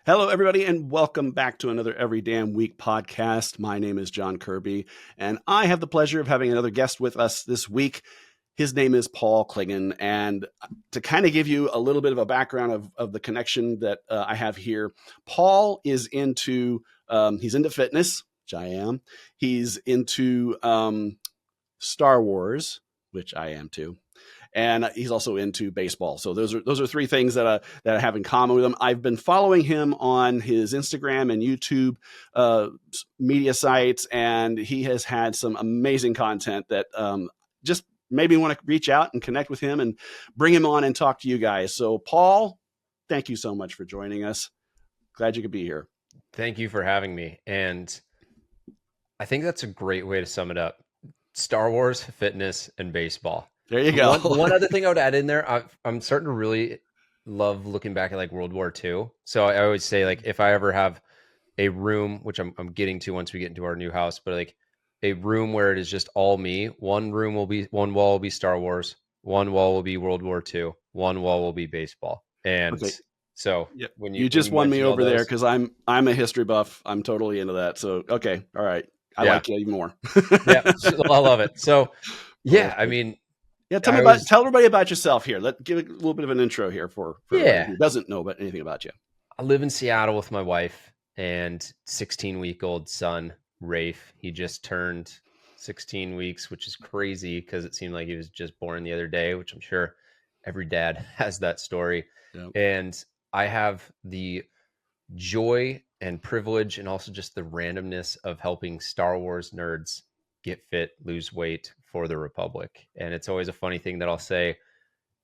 Hello, everybody, and welcome back to another Every Damn Week podcast. My name is John Kirby, and I have the pleasure of having another guest with us this week. His name is Paul Clingan, and to kind of give you a little bit of a background of the connection that I have here, Paul is he's into fitness, which I am. He's into Star Wars, which I am too. And he's also into baseball. So those are three things that I have in common with him. I've been following him on his Instagram and YouTube media sites, and he has had some amazing content that just made me want to reach out and connect with him and bring him on and talk to you guys. So Paul, thank you so much for joining us. Glad you could be here. Thank you for having me. And I think that's a great way to sum it up. Star Wars, fitness, and baseball. There you go. One other thing I would add in there, I'm starting to really love looking back at like World War II. So I always say like if I ever have a room, which I'm getting to once we get into our new house, but like a room where it is just all me, one wall will be Star Wars, one wall will be World War II, one wall will be baseball. And Okay. so Yeah, when you just won me over there those, because I'm a history buff. I'm totally into that. So okay, all right, I yeah, like you even more. yeah, I love it. So Well, yeah, that's I good. mean, Yeah, I tell everybody about yourself here. Give a little bit of an intro here for everybody yeah, who doesn't know about anything about you. I live in Seattle with my wife and 16-week-old son, Rafe. He just turned 16 weeks, which is crazy because it seemed like he was just born the other day, which I'm sure every dad has that story. Yeah. And I have the joy and privilege and also just the randomness of helping Star Wars nerds get fit, lose weight for the Republic. And it's always a funny thing that I'll say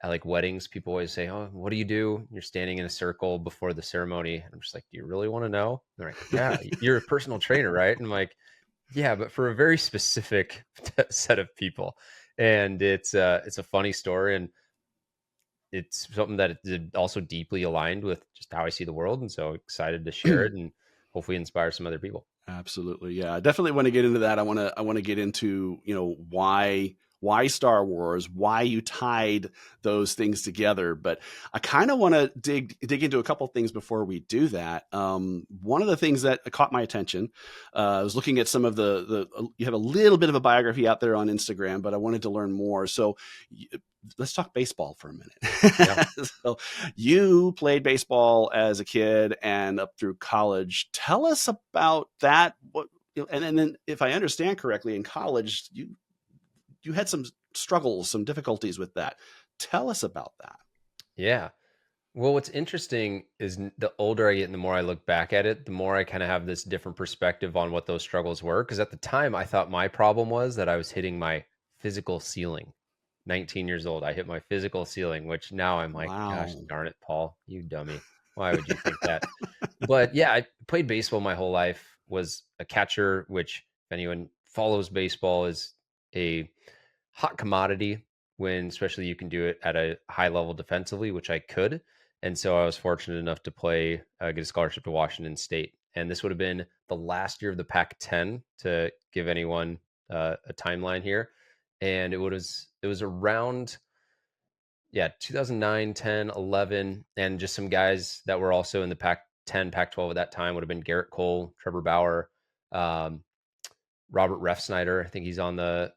at like weddings. People always say, "Oh, what do you do?" You're standing in a circle before the ceremony. I'm just like, "Do you really want to know?" They're like, "Yeah, you're a personal trainer, right?" And I'm like, "Yeah, but for a very specific set of people." And it's a funny story, and it's something that is also deeply aligned with just how I see the world, and so excited to share it and hopefully inspire some other people. Absolutely. Yeah. I definitely want to get into that. I want to get into, why Star Wars, why you tied those things together. But I kind of want to dig into a couple things before we do that. One of the things that caught my attention, I was looking at some of you have a little bit of a biography out there on Instagram, but I wanted to learn more. So let's talk baseball for a minute. Yeah. So you played baseball as a kid and up through college. Tell us about that. And then, if I understand correctly, in college you had some struggles, some difficulties with that. Tell us about that. Yeah. Well, what's interesting is the older I get and the more I look back at it, the more I kind of have this different perspective on what those struggles were. Because at the time, I thought my problem was that I was hitting my physical ceiling. 19 years old, I hit my physical ceiling, which now I'm like, gosh Wow. darn it, Paul, you dummy. Why would you think that? But yeah, I played baseball my whole life, was a catcher, which if anyone follows baseball is a hot commodity when especially you can do it at a high level defensively, which I could. And so I was fortunate enough to get a scholarship to Washington State. And this would have been the last year of the Pac-10 to give anyone a timeline here. And it was around, yeah, 2009, 10, 11, and just some guys that were also in the Pac-10, Pac-12 at that time would have been Garrett Cole, Trevor Bauer, um, Robert Refsnyder. I think he's on the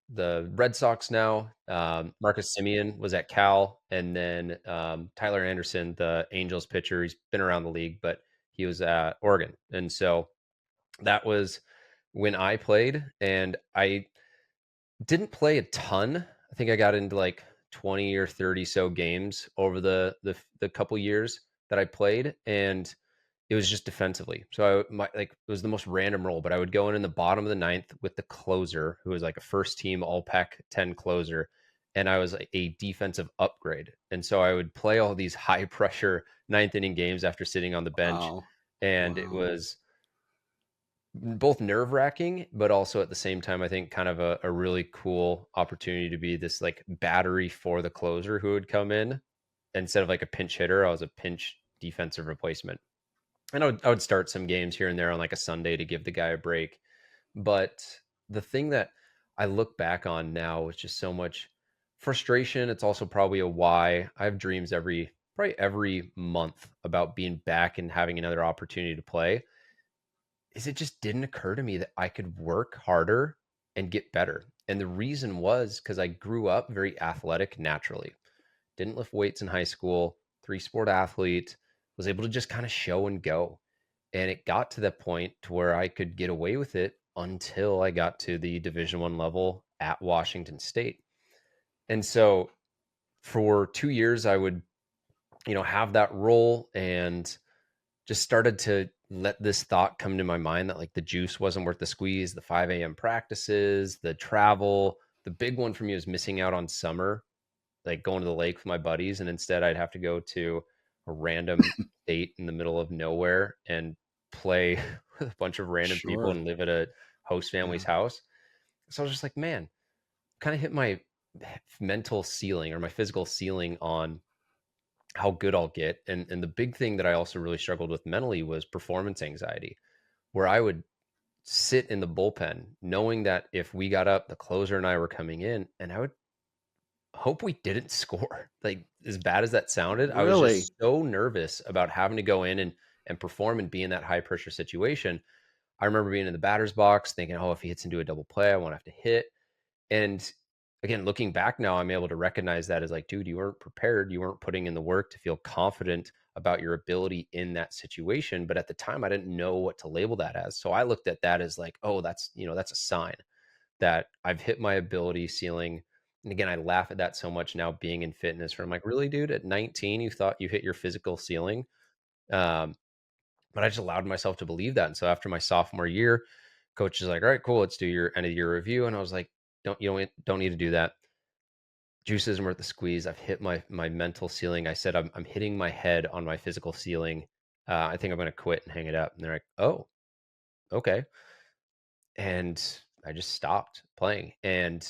Red Sox now. Marcus Simeon was at Cal, and then Tyler Anderson, the Angels pitcher. He's been around the league, but he was at Oregon, and so that was when I played, and I didn't play a ton. I think I got into like 20 or 30 so games over the couple years that I played, and it was just defensively. So it was the most random role, but I would go in the bottom of the ninth with the closer, who was like a first team All Pac-10 closer, and I was a defensive upgrade. And so I would play all these high pressure ninth inning games after sitting on the bench, Wow. and it Wow. was both nerve wracking, but also at the same time, I think kind of a really cool opportunity to be this like battery for the closer who would come in instead of like a pinch hitter. I was a pinch defensive replacement. And I would start some games here and there on like a Sunday to give the guy a break. But the thing that I look back on now is just so much frustration. It's also probably a why. I have dreams every probably every month about being back and having another opportunity to play, is it just didn't occur to me that I could work harder and get better. And the reason was because I grew up very athletic naturally. Didn't lift weights in high school, three sport athlete, was able to just kind of show and go. And it got to that point to where I could get away with it until I got to the Division I level at Washington State. And so for 2 years, I would, have that role and just started to let this thought come to my mind that like the juice wasn't worth the squeeze, the 5 a.m. practices, the travel. The big one for me was missing out on summer, like going to the lake with my buddies. And instead I'd have to go to a random state in the middle of nowhere and play with a bunch of random people Sure. and live at a host family's Yeah. house. So I was just like, man, kind of hit my mental ceiling or my physical ceiling on how good I'll get. And the big thing that I also really struggled with mentally was performance anxiety, where I would sit in the bullpen knowing that if we got up, the closer and I were coming in, and I would hope we didn't score. Like as bad as that sounded, I was Really? just so nervous about having to go in and perform and be in that high pressure situation. I remember being in the batter's box thinking, oh, if he hits into a double play, I won't have to hit. And again, looking back now, I'm able to recognize that as like, dude, you weren't prepared. You weren't putting in the work to feel confident about your ability in that situation. But at the time, I didn't know what to label that as. So I looked at that as like, oh, that's a sign that I've hit my ability ceiling. And again, I laugh at that so much now being in fitness where I'm like, really, dude, at 19, you thought you hit your physical ceiling. Um, but I just allowed myself to believe that. And so after my sophomore year, coach is like, all right, cool, let's do your end of year review. And I was like, don't need to do that. Juice isn't worth the squeeze. I've hit my mental ceiling. I said I'm hitting my head on my physical ceiling. I think I'm going to quit and hang it up. And they're like, oh, okay. And I just stopped playing. And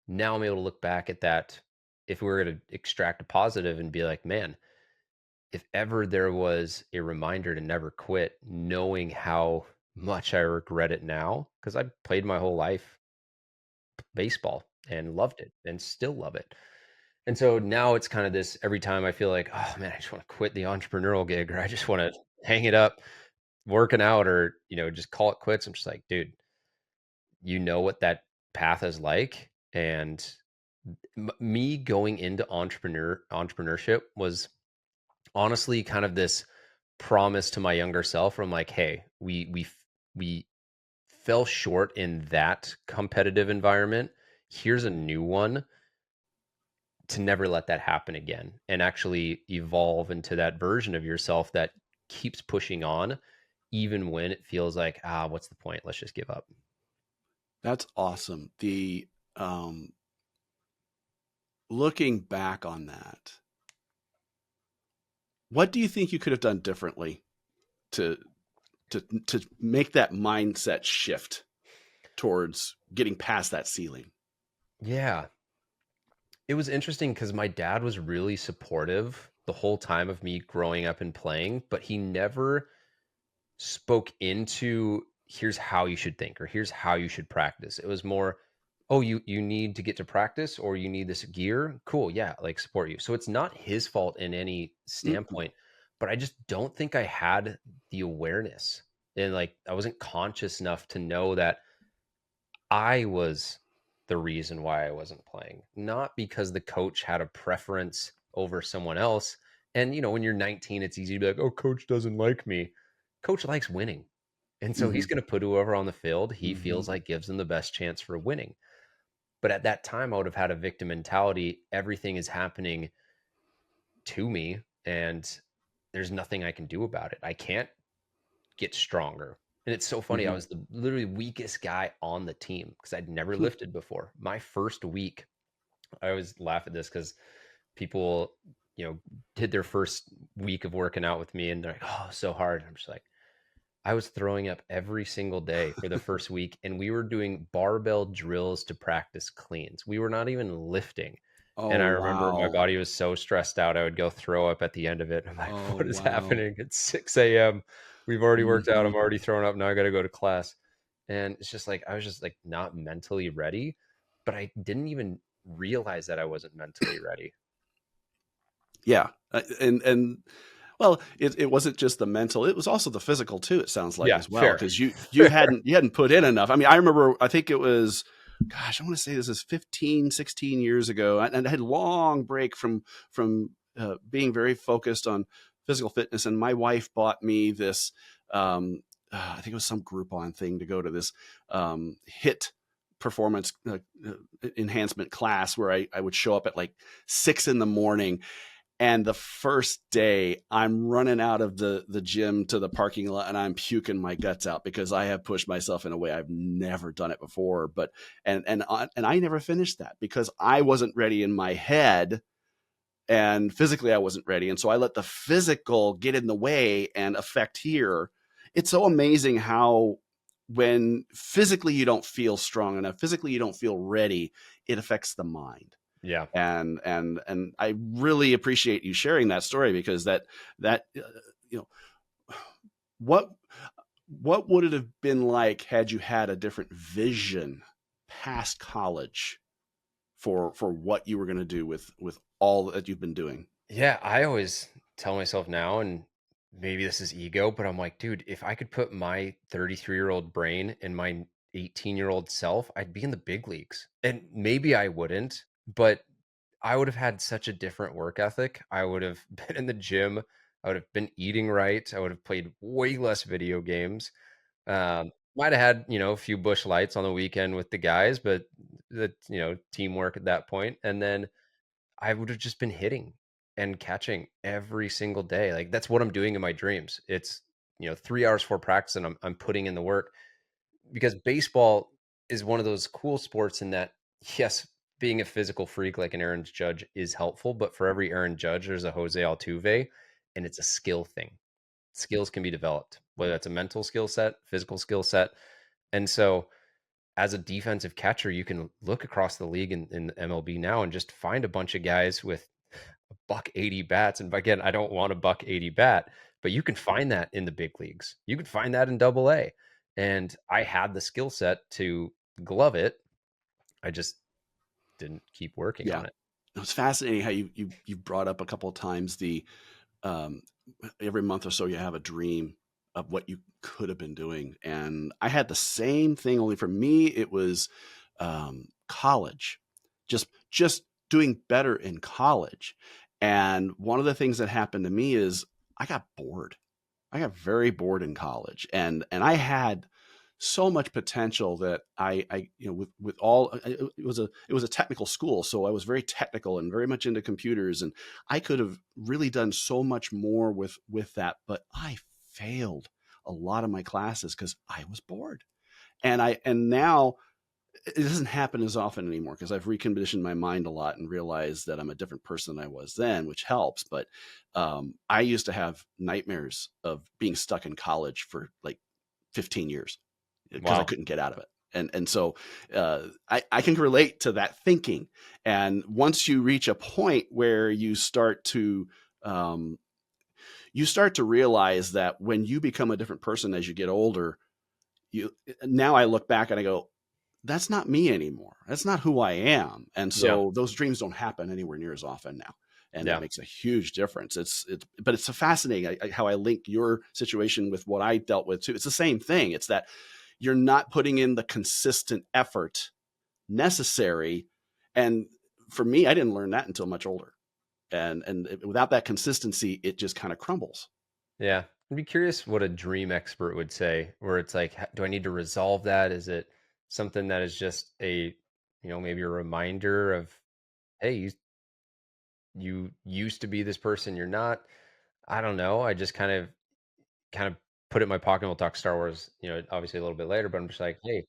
now I'm able to look back at that. If we were going to extract a positive and be like, man, if ever there was a reminder to never quit, knowing how much I regret it now, because I played my whole life baseball and loved it and still love it. And so now it's kind of this every time I feel like, oh man, I just want to quit the entrepreneurial gig or I just want to hang it up working out or, just call it quits. I'm just like, dude, you know what that path is like. And me going into entrepreneurship was honestly kind of this promise to my younger self where I'm like, hey, we fell short in that competitive environment. Here's a new one to never let that happen again and actually evolve into that version of yourself that keeps pushing on even when it feels like, what's the point? Let's just give up. That's awesome. The looking back on that, what do you think you could have done differently to to make that mindset shift towards getting past that ceiling? Yeah. It was interesting because my dad was really supportive the whole time of me growing up and playing, but he never spoke into here's how you should think or here's how you should practice. It was more, oh, you need to get to practice or you need this gear. Cool, yeah, like support you. So it's not his fault in any Mm-mm. standpoint, but I just don't think I had the awareness and like I wasn't conscious enough to know that I was the reason why I wasn't playing, not because the coach had a preference over someone else. And, when you're 19, it's easy to be like, oh, coach doesn't like me. Coach likes winning. And so Mm-hmm. he's going to put whoever on the field he Mm-hmm. feels like gives them the best chance for winning. But at that time, I would have had a victim mentality. Everything is happening to me, and there's nothing I can do about it. I can't get stronger. And it's so funny. I Mm-hmm. was the literally weakest guy on the team because I'd never lifted before. My first week, I always laugh at this because people, did their first week of working out with me and they're like, oh, so hard. I'm just like, I was throwing up every single day for the first week, and we were doing barbell drills to practice cleans. We were not even lifting. And Oh I remember my wow. body was so stressed out, I would go throw up at the end of it. I'm like, Oh what is wow. happening? It's 6 a.m. We've already worked out. Mm-hmm. I'm already thrown up. Now I got to go to class. And it's just like, I was just like not mentally ready, but I didn't even realize that I wasn't mentally ready. Yeah. And well, it wasn't just the mental; it was also the physical too. It sounds like Yeah, as well, fair. because you Fair. hadn't put in enough. I mean, I remember. I think it was, gosh, I want to say this is 15, 16 years ago, and I had a long break from being very focused on physical fitness. And my wife bought me this. I think it was some Groupon thing to go to this HIT performance enhancement class where I would show up at like 6 in the morning, and the first day I'm running out of the gym to the parking lot and I'm puking my guts out because I have pushed myself in a way I've never done it before. But and I never finished that because I wasn't ready in my head, and physically I wasn't ready. And so I let the physical get in the way and affect here. It's so amazing how when physically you don't feel strong enough, physically you don't feel ready, it affects the mind. Yeah. And I really appreciate you sharing that story, because that you know, what what would it have been like had you had a different vision past college for what you were going to do with all that you've been doing? Yeah, I always tell myself now, and maybe this is ego, but I'm like, dude, if I could put my 33-year-old brain in my 18-year-old self, I'd be in the big leagues. And maybe I wouldn't, but I would have had such a different work ethic. I would have been in the gym. I would have been eating right. I would have played way less video games. Might have had, a few bush lights on the weekend with the guys, but teamwork at that point. And then I would have just been hitting and catching every single day. Like that's what I'm doing in my dreams. It's, 3 hours for practice and I'm putting in the work, because baseball is one of those cool sports in that, yes, being a physical freak like an Aaron Judge is helpful, but for every Aaron Judge, there's a Jose Altuve, and it's a skill thing. Skills can be developed, whether that's a mental skill set, physical skill set. And so as a defensive catcher, you can look across the league in MLB now and just find a bunch of guys with a buck 80 bats. And again, I don't want a buck 80 bat, but you can find that in the big leagues. You can find that in double A. And I had the skill set to glove it. I just didn't keep working Yeah, on it. it was fascinating how you brought up a couple of times the um, every month or so you have a dream of what you could have been doing. And I had the same thing, only for me it was college, just doing better in college. And one of the things that happened to me is I got bored. I got very bored in college, and I had so much potential that I with all it was a technical school, so I was very technical and very much into computers, and I could have really done so much more with that, but I failed a lot of my classes because I was bored. And now it doesn't happen as often anymore because I've reconditioned my mind a lot and realized that I'm a different person than I was then, which helps. But I used to have nightmares of being stuck in college for like 15 years because I Wow. couldn't get out of it. And so I can relate to that thinking. And once you reach a point where um, you start to realize that when you become a different person as you get older, you now I look back and I go, that's not me anymore. That's not who I am. And Yeah. so those dreams don't happen anywhere near as often now. And it Yeah. makes a huge difference. But it's so fascinating how I link your situation with what I dealt with too. It's the same thing. It's that you're not putting in the consistent effort necessary. And for me, I didn't learn that until much older. And without that consistency, it just kind of crumbles. Yeah. I'd be curious what a dream expert would say, where it's like, do I need to resolve that? Is it something that is just maybe a reminder of, hey, you used to be this person, you're not. I don't know. I just kind of put it in my pocket, and we'll talk Star Wars, obviously a little bit later, but I'm just like, hey,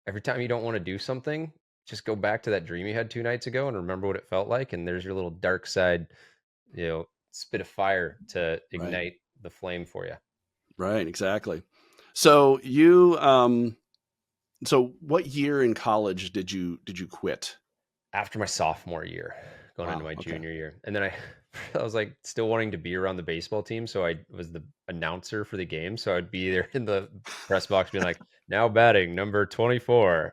every time you don't want to do something, just go back to that dream you had 2 nights ago and remember what it felt like, and there's your little dark side, spit of fire to Right. ignite the flame for you. Right. Exactly. So so what year in college did you quit? After my sophomore year, going into Wow. my Okay. junior year. And then I was like still wanting to be around the baseball team. So I was the announcer for the game. So I'd be there in the press box being like, now batting number 24.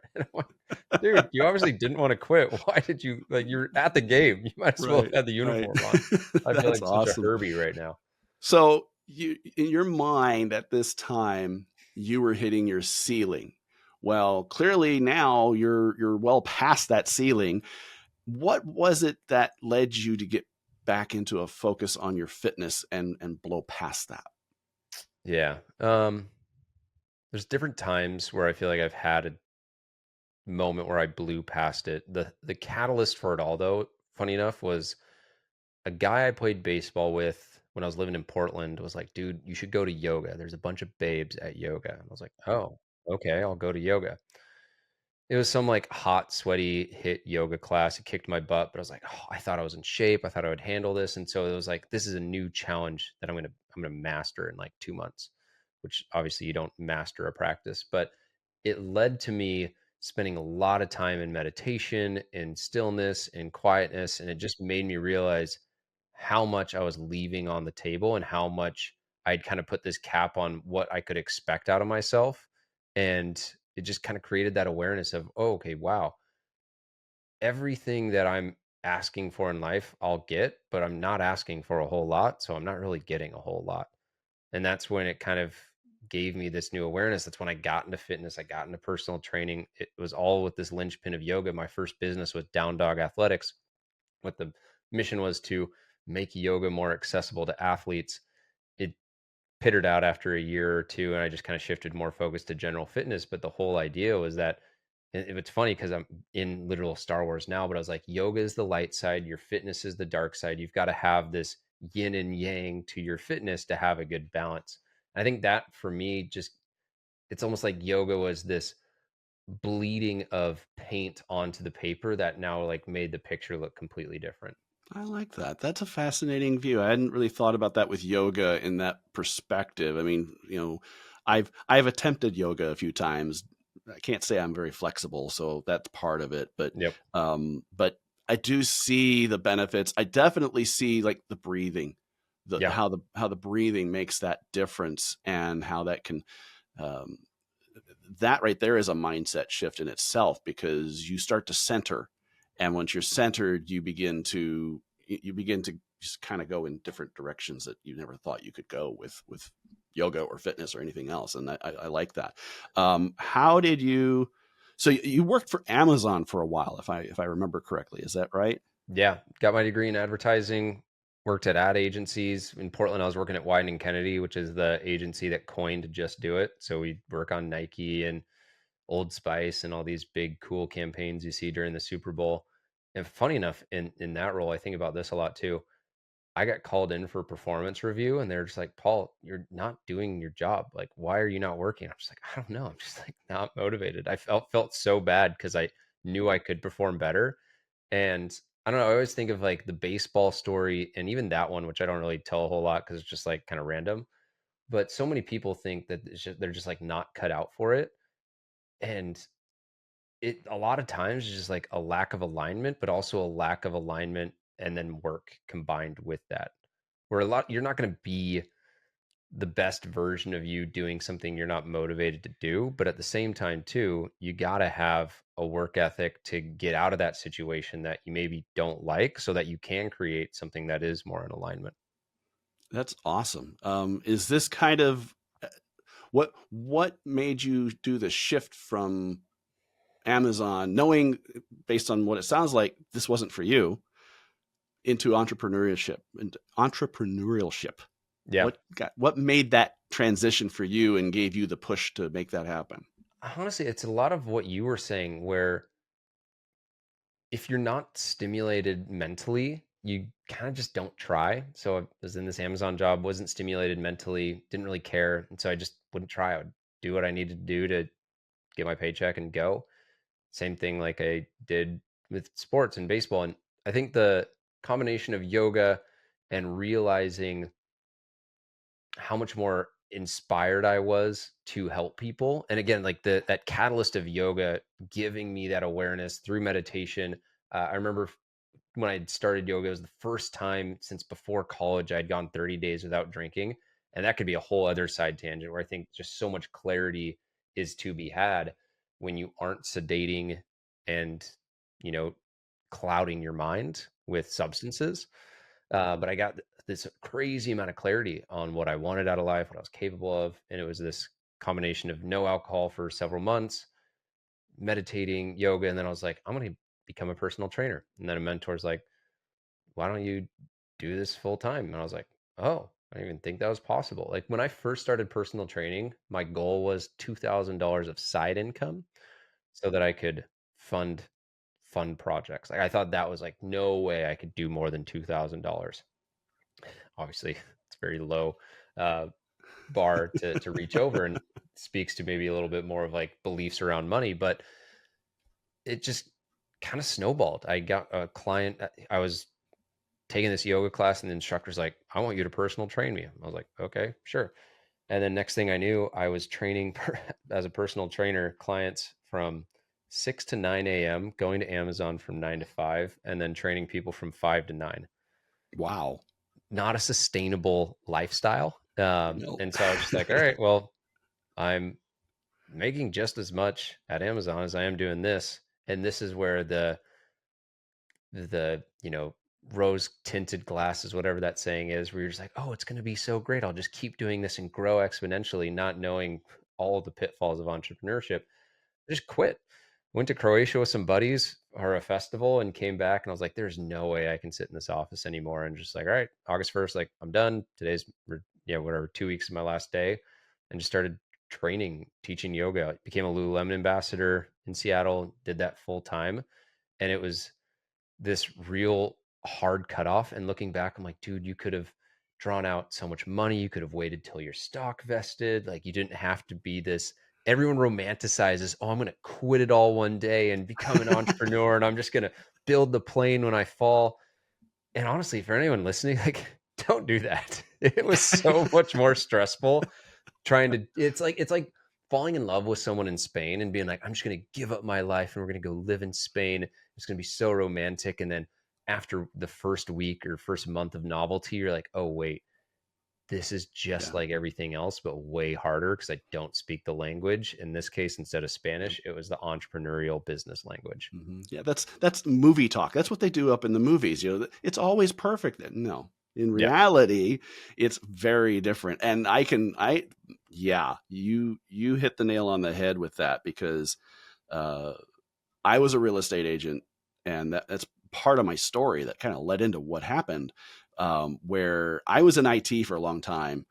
Dude, you obviously didn't want to quit. Why did you, like, you're at the game. You might as well have Right, had the right. uniform on. I feel That's like such a awesome. Herbie right now. So you, in your mind at this time, you were hitting your ceiling. Well, clearly now you're well past that ceiling. What was it that led you to get back into a focus on your fitness and blow past that? Yeah. There's different times where I feel like I've had a moment where I blew past it. The catalyst for it all, though, funny enough, was a guy I played baseball with when I was living in Portland was like, dude, you should go to yoga. There's a bunch of babes at yoga. And I was like, oh, okay, I'll go to yoga. It was some like hot, sweaty hit yoga class. It kicked my butt, but I was like, oh, I thought I was in shape. I thought I would handle this. And so it was like, this is a new challenge that I'm gonna master in like 2 months, which obviously you don't master a practice, but it led to me spending a lot of time in meditation and stillness and quietness. And it just made me realize how much I was leaving on the table and how much I'd kind of put this cap on what I could expect out of myself. And it just kind of created that awareness of, oh, okay, wow, everything that I'm asking for in life, I'll get, but I'm not asking for a whole lot. So I'm not really getting a whole lot. And that's when it kind of gave me this new awareness. That's when I got into fitness. I got into personal training. It was all with this linchpin of yoga. My first business was Down Dog Athletics. What the mission was to make yoga more accessible to athletes. It pittered out after a year or two, and I just kind of shifted more focus to general fitness. But the whole idea was that, and it's funny because I'm in literal Star Wars now, but I was like, yoga is the light side, your fitness is the dark side. You've got to have this yin and yang to your fitness to have a good balance. I think that for me, just it's almost like yoga was this bleeding of paint onto the paper that now like made the picture look completely different. I like that. That's a fascinating view. I hadn't really thought about that with yoga in that perspective. I mean, I've attempted yoga a few times. I can't say I'm very flexible, so that's part of it. Yep. But I do see the benefits. I definitely see like the breathing, the Yeah. how the breathing makes that difference, and how that can um, that right there is a mindset shift in itself, because you start to center, and once you're centered, you begin to just kind of go in different directions that you never thought you could go with yoga or fitness or anything else. And I like that. How did you? So you worked for Amazon for a while, if I remember correctly. Is that right? Yeah, got my degree in advertising, worked at ad agencies. In Portland, I was working at Wieden and Kennedy, which is the agency that coined Just Do It. So we work on Nike and Old Spice and all these big cool campaigns you see during the Super Bowl. And funny enough, in that role, I think about this a lot too. I got called in for performance review and they're just like, Paul, you're not doing your job. Like, why are you not working? I'm just like, I don't know. I'm just like not motivated. I felt so bad because I knew I could perform better. And I don't know, I always think of like the baseball story and even that one, which I don't really tell a whole lot because it's just like kind of random. But so many people think that they're just like not cut out for it. And it a lot of times is just like a lack of alignment, but also a lack of alignment and then work combined with that. Where a lot you're not going to be the best version of you doing something you're not motivated to do, but at the same time too, you got to have a work ethic to get out of that situation that you maybe don't like so that you can create something that is more in alignment. That's awesome. Is this kind of what made you do the shift from Amazon, knowing based on what it sounds like this wasn't for you, into entrepreneurship? Yeah. What made that transition for you and gave you the push to make that happen? Honestly, it's a lot of what you were saying where if you're not stimulated mentally, you kind of just don't try. So I was in this Amazon job, wasn't stimulated mentally, didn't really care. And so I just wouldn't try. I would do what I needed to do to get my paycheck and go. Same thing like I did with sports and baseball. And I think the combination of yoga and realizing how much more inspired I was to help people. And again, like that catalyst of yoga giving me that awareness through meditation. I remember when I started yoga, it was the first time since before college I'd gone 30 days without drinking. And that could be a whole other side tangent where I think just so much clarity is to be had when you aren't sedating and, you know, clouding your mind with substances. But I got this crazy amount of clarity on what I wanted out of life, what I was capable of. And it was this combination of no alcohol for several months, meditating, yoga. And then I was like, I'm going to become a personal trainer. And then a mentor's like, why don't you do this full time? And I was like, oh, I didn't even think that was possible. Like when I first started personal training, my goal was $2,000 of side income so that I could fund fun projects. Like I thought that was like no way I could do more than $2,000. Obviously, it's very low uh, bar to reach over, and speaks to maybe a little bit more of like beliefs around money, but it just kind of snowballed. I got a client. I was taking this yoga class, and the instructor's like, I want you to personal train me. I was like, okay, sure. And then next thing I knew, I was training as a personal trainer clients from 6 to 9 a.m., going to Amazon from 9 to 5, and then training people from 5 to 9. Wow. Not a sustainable lifestyle. No. And so I was just like, all right, well, I'm making just as much at Amazon as I am doing this. And this is where the rose tinted glasses, whatever that saying is, where you're just like, oh, it's going to be so great, I'll just keep doing this and grow exponentially, not knowing all of the pitfalls of entrepreneurship. I just quit, went to Croatia with some buddies or a festival, and came back, and I was like, there's no way I can sit in this office anymore. And just like, all right, August 1st, like I'm done. Today's whatever, 2 weeks of my last day. And just started training, teaching yoga. Became a Lululemon ambassador in Seattle, did that full time. And it was this real hard cutoff. And looking back, I'm like, dude, you could have drawn out so much money. You could have waited till your stock vested. Like, you didn't have to be this. Everyone romanticizes, oh, I'm going to quit it all one day and become an entrepreneur, and I'm just going to build the plane when I fall. And honestly, for anyone listening, like, don't do that. It was so much more stressful trying to, it's like falling in love with someone in Spain and being like, I'm just going to give up my life and we're going to go live in Spain. It's going to be so romantic. And then after the first week or first month of novelty, you're like, oh, wait, this is just Yeah. like everything else, but way harder because I don't speak the language. In this case, instead of Spanish, it was the entrepreneurial business language. Yeah, that's movie talk. That's what they do up in the movies. It's always perfect. No, in Yeah. reality, it's very different. And yeah, you hit the nail on the head with that, because uh, I was a real estate agent, and that's part of my story that kind of led into what happened. Where I was in IT for a long time,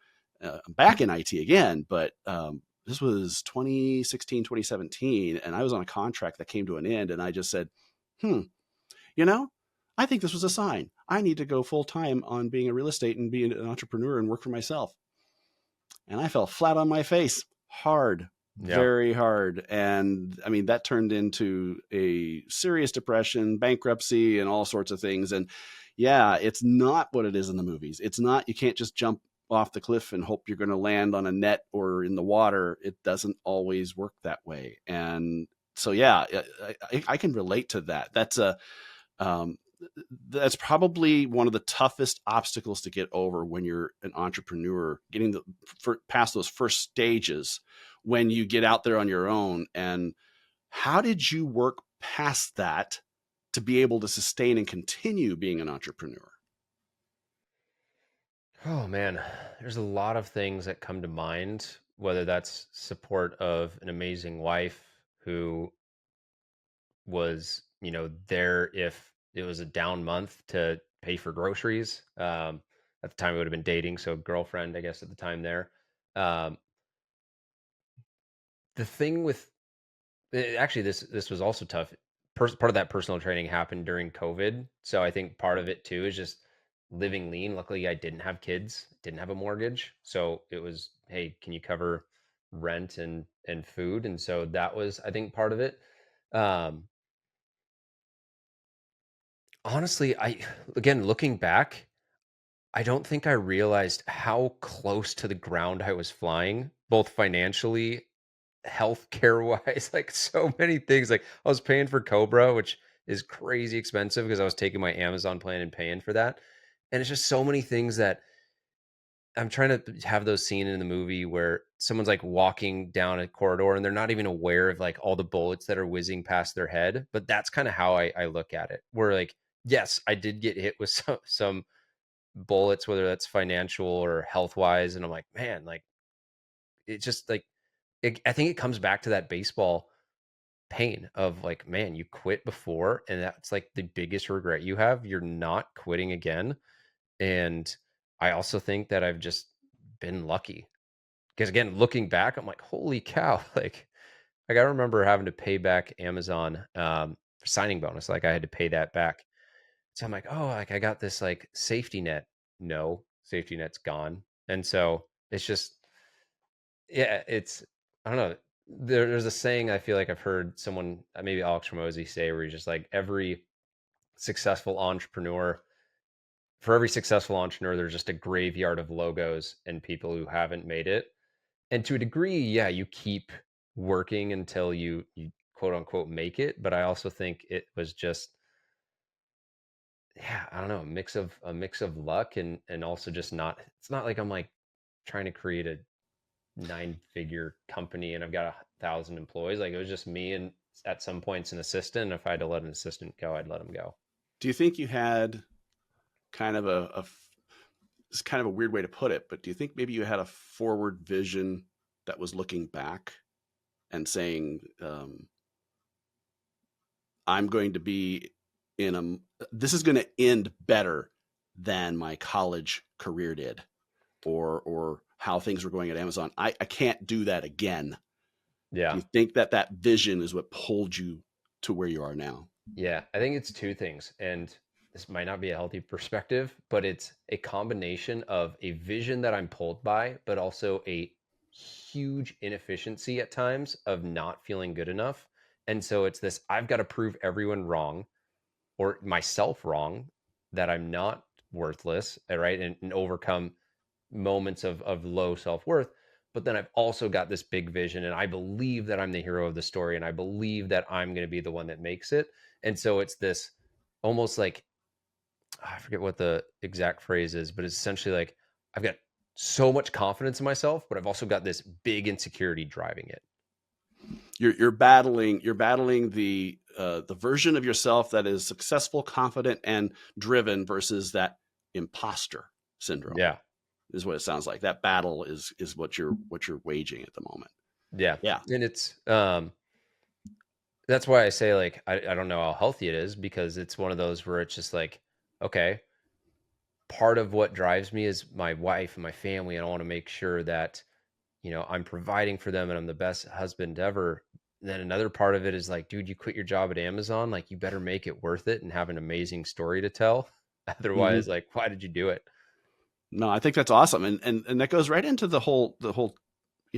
back in IT again, but this was 2016, 2017, and I was on a contract that came to an end, and I just said, hmm, you know, I think this was a sign. I need to go full time on being a real estate and be an entrepreneur and work for myself. And I fell flat on my face, hard, Yeah. very hard. And I mean, that turned into a serious depression, bankruptcy, and all sorts of things. And yeah, it's not what it is in the movies. It's not, you can't just jump off the cliff and hope you're going to land on a net or in the water. It doesn't always work that way. And so, yeah, I can relate to that. Um, that's probably one of the toughest obstacles to get over when you're an entrepreneur, getting past those first stages when you get out there on your own. And how did you work past that to be able to sustain and continue being an entrepreneur? Oh man, there's a lot of things that come to mind, whether that's support of an amazing wife who was, there if it was a down month to pay for groceries. At the time, it would have been dating, so girlfriend, I guess, at the time there. Um, the thing with actually, this was also tough. Part of that personal training happened during COVID, so I think part of it too is just living lean. Luckily, I didn't have kids, didn't have a mortgage, so it was, hey, can you cover rent and food? And so that was, I think, part of it. Um, Honestly, again, looking back, I don't think I realized how close to the ground I was flying, both financially, healthcare wise, like so many things. Like I was paying for Cobra, which is crazy expensive because I was taking my Amazon plan and paying for that. And it's just so many things that I'm trying to have those scenes in the movie where someone's like walking down a corridor and they're not even aware of like all the bullets that are whizzing past their head. But that's kind of how I look at it. Where like, yes, I did get hit with some bullets, whether that's financial or health wise. And I'm like, man, like it's just like, I think it comes back to that baseball pain of like, man, you quit before. And that's like the biggest regret you have. You're not quitting again. And I also think that I've just been lucky because again, looking back, I'm like, holy cow! Like I remember having to pay back Amazon for signing bonus. Like I had to pay that back. So I'm like, oh, like I got this like safety net. No, safety net's gone. And so it's just, yeah, it's I don't know. There's a saying I feel like I've heard someone, maybe Alex Ramosi say, where he's just like successful entrepreneur for every successful entrepreneur, there's just a graveyard of logos and people who haven't made it. And to a degree, yeah, you keep working until you quote unquote make it. But I also think it was just, yeah, I don't know, a mix of luck and also just not. It's not like I'm like trying to create a 9-figure company and I've got 1,000 employees. Like it was just me and at some points an assistant. And if I had to let an assistant go, I'd let him go. Do you think you had kind of it's kind of a weird way to put it, but do you think maybe you had a forward vision that was looking back and saying, I'm going to be in this is going to end better than my college career did, or how things were going at Amazon. I can't do that again. Do Yeah. you think that that vision is what pulled you to where you are now? Yeah, I think it's two things. And this might not be a healthy perspective, but it's a combination of a vision that I'm pulled by, but also a huge inefficiency at times of not feeling good enough. And so it's this I've got to prove everyone wrong or myself wrong that I'm not worthless, right? And overcome moments of low self-worth. But then I've also got this big vision and I believe that I'm the hero of the story and I believe that I'm going to be the one that makes it. And so it's this almost like, I forget what the exact phrase is, but it's essentially like I've got so much confidence in myself, but I've also got this big insecurity driving it. You're battling the version of yourself that is successful, confident, and driven versus that imposter syndrome. Yeah. Is what it sounds like. That battle is what you're waging at the moment. Yeah. Yeah. And it's that's why I say like I don't know how healthy it is because it's one of those where it's just like, okay, part of what drives me is my wife and my family, and I want to make sure that I'm providing for them and I'm the best husband ever. Then another part of it is like, dude, you quit your job at Amazon, like you better make it worth it and have an amazing story to tell. Mm-hmm. Otherwise, like, why did you do it? No, I think that's awesome, and that goes right into the whole a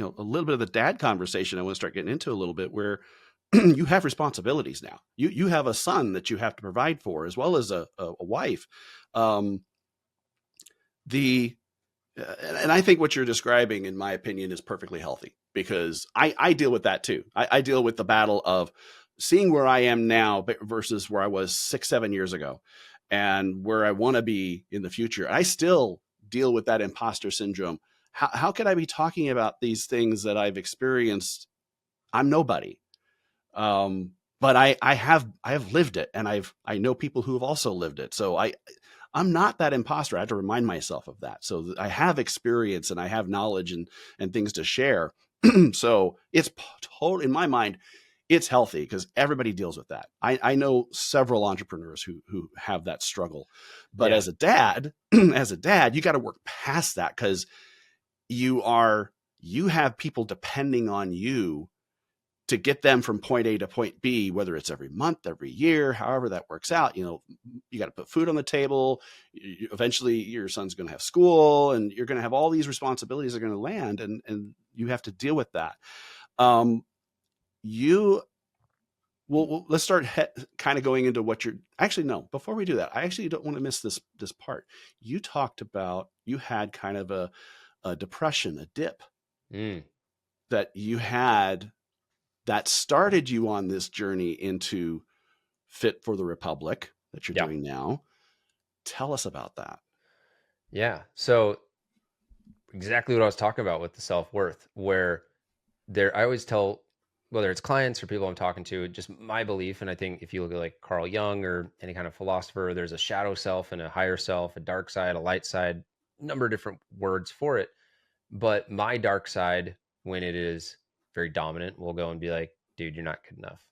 little bit of the dad conversation I want to start getting into a little bit where you have responsibilities now. You have a son that you have to provide for as well as a wife. Um, the and I think what you're describing, in my opinion, is perfectly healthy because I deal with that too. I deal with the battle of seeing where I am now versus where I was 6, 7 years ago and where I want to be in the future. I still deal with that imposter syndrome. How could I be talking about these things that I've experienced? I'm nobody. But I have lived it, and I know people who have also lived it. So I'm not that imposter. I have to remind myself of that. So I have experience and I have knowledge and things to share. So it's totally in my mind, it's healthy because everybody deals with that. I know several entrepreneurs who have that struggle, but Yeah. as a dad, as a dad, you got to work past that because you have people depending on you to get them from point A to point B, whether it's every month, every year, however that works out. You got to put food on the table. Eventually your son's going to have school and you're going to have all these responsibilities that are going to land and you have to deal with that. You well, let's start kind of going into what you're actually, no, before we do that, I actually don't want to miss this part. You talked about, you had kind of a depression, a dip Mm, that you had that started you on this journey into Fit for the Republic that you're yeah. doing now. Tell us about that. Yeah. So exactly what I was talking about with the self-worth, where I always tell, whether it's clients or people I'm talking to, just my belief. And I think if you look at like Carl Jung or any kind of philosopher, there's a shadow self and a higher self, a dark side, a light side, number of different words for it. But my dark side, when it is very dominant, will go and be like, dude, you're not good enough.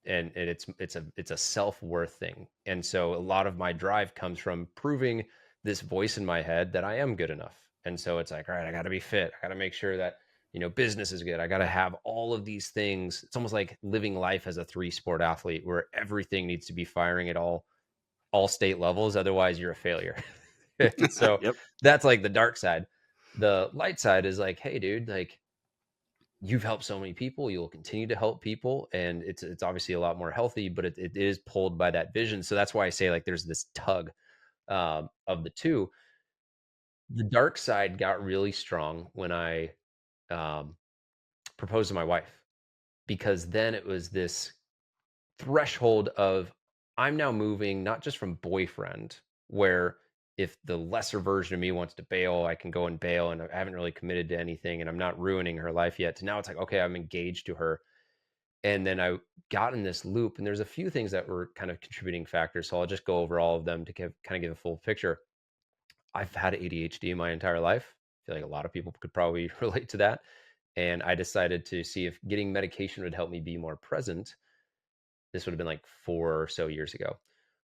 And it's a self-worth thing. And so a lot of my drive comes from proving this voice in my head that I am good enough. And so it's like, all right, I got to be fit. I got to make sure that, business is good. I got to have all of these things. It's almost like living life as a three-sport athlete where everything needs to be firing at all state levels. Otherwise, you're a failure. And so Yep. that's like the dark side. The light side is like, hey, dude, like, you've helped so many people, you'll continue to help people, and it's obviously a lot more healthy, but it is pulled by that vision. So that's why I say, like, there's this tug of the two. The dark side got really strong when I um, proposed to my wife, because then it was this threshold of, I'm now moving not just from boyfriend, where if the lesser version of me wants to bail, I can go and bail, and I haven't really committed to anything, and I'm not ruining her life yet, to now it's like, okay, I'm engaged to her. And then I got in this loop, and there's a few things that were kind of contributing factors. So I'll just go over all of them to give a full picture. I've had ADHD my entire life. I feel like a lot of people could probably relate to that. And I decided to see if getting medication would help me be more present. This would have been like 4 or so years ago.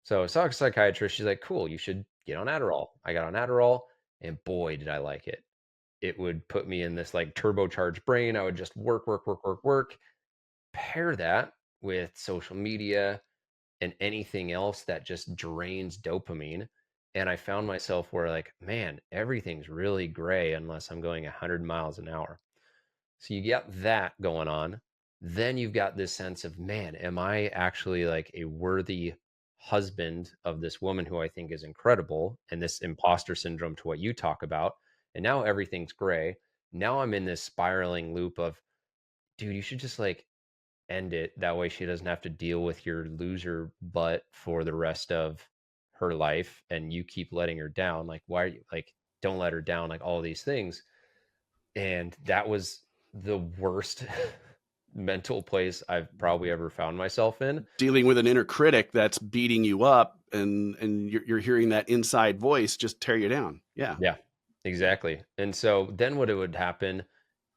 So I saw a psychiatrist. She's like, cool, you should get on Adderall. I got on Adderall, and boy, did I like it. It would put me in this like turbocharged brain. I would just work, work, work, work, work. Pair that with social media and anything else that just drains dopamine. And I found myself where, like, man, everything's really gray unless I'm going 100 miles an hour. So you got that going on. Then you've got this sense of, man, am I actually like a worthy husband of this woman who I think is incredible? And this imposter syndrome to what you talk about. And now everything's gray. Now I'm in this spiraling loop of, dude, you should just like end it. That way she doesn't have to deal with your loser butt for the rest of her life, and you keep letting her down. Like, why are you like, don't let her down, like all these things. And that was the worst mental place I've probably ever found myself in. Dealing with an inner critic that's beating you up, and you're hearing that inside voice just tear you down. Yeah. Yeah, exactly. And so then what it would happen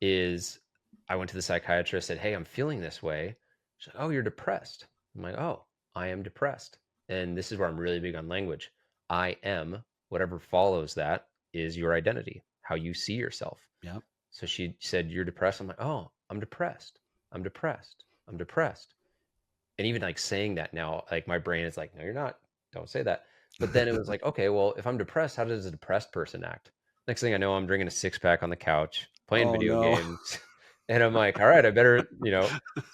is I went to the psychiatrist, said, hey, I'm feeling this way. She's like, oh, you're depressed. I'm like, oh, I am depressed. And this is where I'm really big on language. I am, whatever follows that is your identity, how you see yourself. Yep. So she said, you're depressed. I'm like, oh, I'm depressed. I'm depressed. I'm depressed. And even like saying that now, like my brain is like, no, you're not. Don't say that. But then it was like, okay, well, if I'm depressed, how does a depressed person act? Next thing I know, I'm drinking a six pack on the couch, playing Oh video no. games. And I'm like, all right, I better,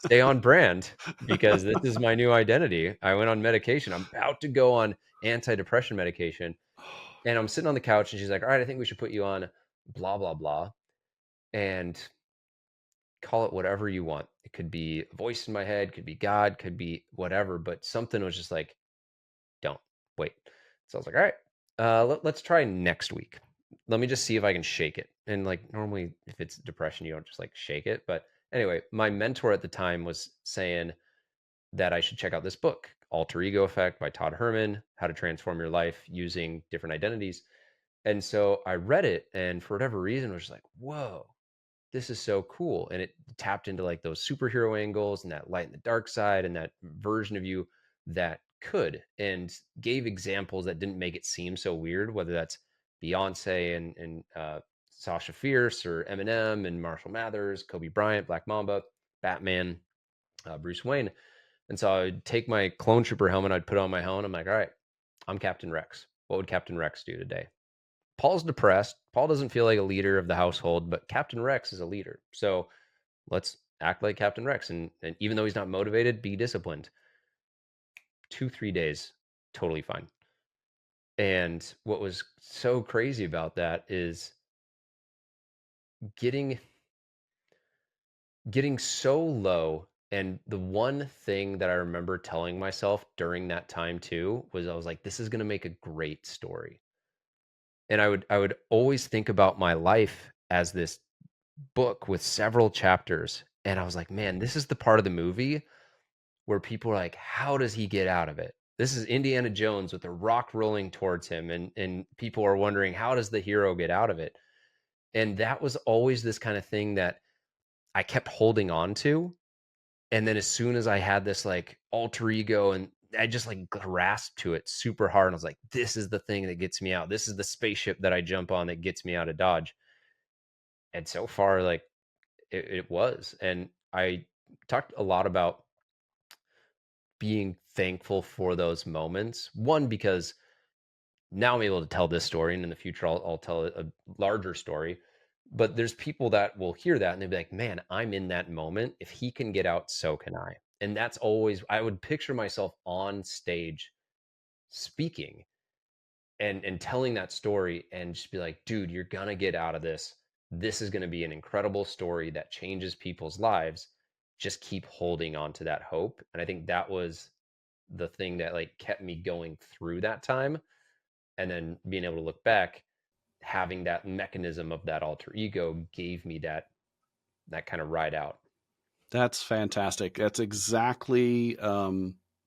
stay on brand, because this is my new identity. I went on medication. I'm about to go on antidepressant medication. And I'm sitting on the couch, and she's like, all right, I think we should put you on blah, blah, blah. And call it whatever you want. It could be a voice in my head, could be God, could be whatever, but something was just like, don't wait. So I was like, all right, let's try next week. Let me just see if I can shake it. And like, normally if it's depression, you don't just like shake it. But anyway, my mentor at the time was saying that I should check out this book, Alter Ego Effect by Todd Herman, How to Transform Your Life Using Different Identities. And so I read it, and for whatever reason, was just like, whoa, this is so cool. And it tapped into like those superhero angles and that light and the dark side and that version of you that could, and gave examples that didn't make it seem so weird, whether that's Beyonce and Sasha Fierce, or Eminem and Marshall Mathers, Kobe Bryant, Black Mamba, Batman, Bruce Wayne. And so I would take my clone trooper helmet, I'd put on my helmet. I'm like, all right, I'm Captain Rex. What would Captain Rex do today? Paul's depressed. Paul doesn't feel like a leader of the household, but Captain Rex is a leader. So let's act like Captain Rex. And even though he's not motivated, be disciplined. 2, 3 days, totally fine. And what was so crazy about that is getting so low. And the one thing that I remember telling myself during that time too was, I was like, this is going to make a great story. And I would always think about my life as this book with several chapters. And I was like, man, this is the part of the movie where people are like, how does he get out of it? This is Indiana Jones with a rock rolling towards him. And people are wondering, how does the hero get out of it? And that was always this kind of thing that I kept holding on to. And then as soon as I had this like alter ego, and I just like grasped to it super hard, and I was like, this is the thing that gets me out. This is the spaceship that I jump on that gets me out of Dodge. And so far, like it was. And I talked a lot about being thankful for those moments. One, because now I'm able to tell this story, and in the future, I'll tell a larger story. But there's people that will hear that and they'll be like, man, I'm in that moment. If he can get out, so can I. And that's always, I would picture myself on stage speaking and telling that story and just be like, dude, you're going to get out of this. This is going to be an incredible story that changes people's lives. Just keep holding on to that hope. And I think that was the thing that like kept me going through that time. And then being able to look back, having that mechanism of that alter ego gave me that kind of ride out. That's fantastic. That's exactly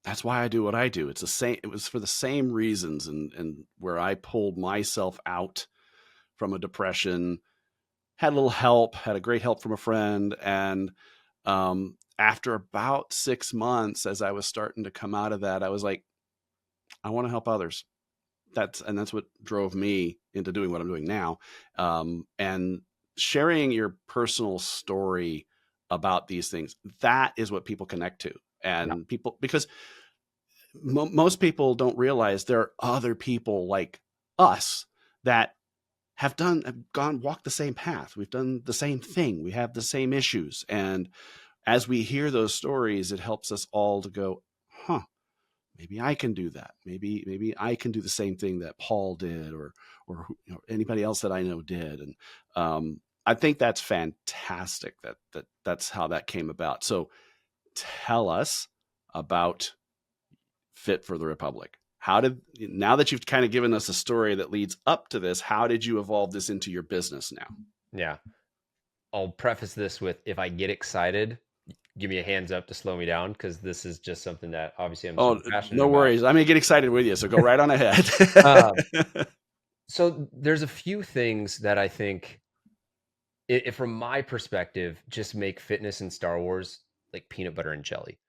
that's why I do what I do. It's the same. It was for the same reasons, and where I pulled myself out from a depression, had a little help, had a great help from a friend, and after about 6 months, as I was starting to come out of that, I was like, I want to help others. That's what drove me into doing what I'm doing now, and sharing your personal story about these things. That is what people connect to, Yeah. and people because most people don't realize there are other people like us that have gone walked the same path. We've done the same thing. We have the same issues, and as we hear those stories, it helps us all to go, huh, maybe I can do that. Maybe I can do the same thing that Paul did, or anybody else that I know did. And I think that's fantastic. That's how that came about. So tell us about Fit for the Republic. How did, now that you've kind of given us a story that leads up to this, how did you evolve this into your business now? Yeah. I'll preface this with, if I get excited, give me a hands up to slow me down, because this is just something that obviously I'm Oh, super passionate no about. worries. I'm going to get excited with you. So go right on ahead. Um, so there's a few things that I think, from my perspective, just make fitness in Star Wars like peanut butter and jelly.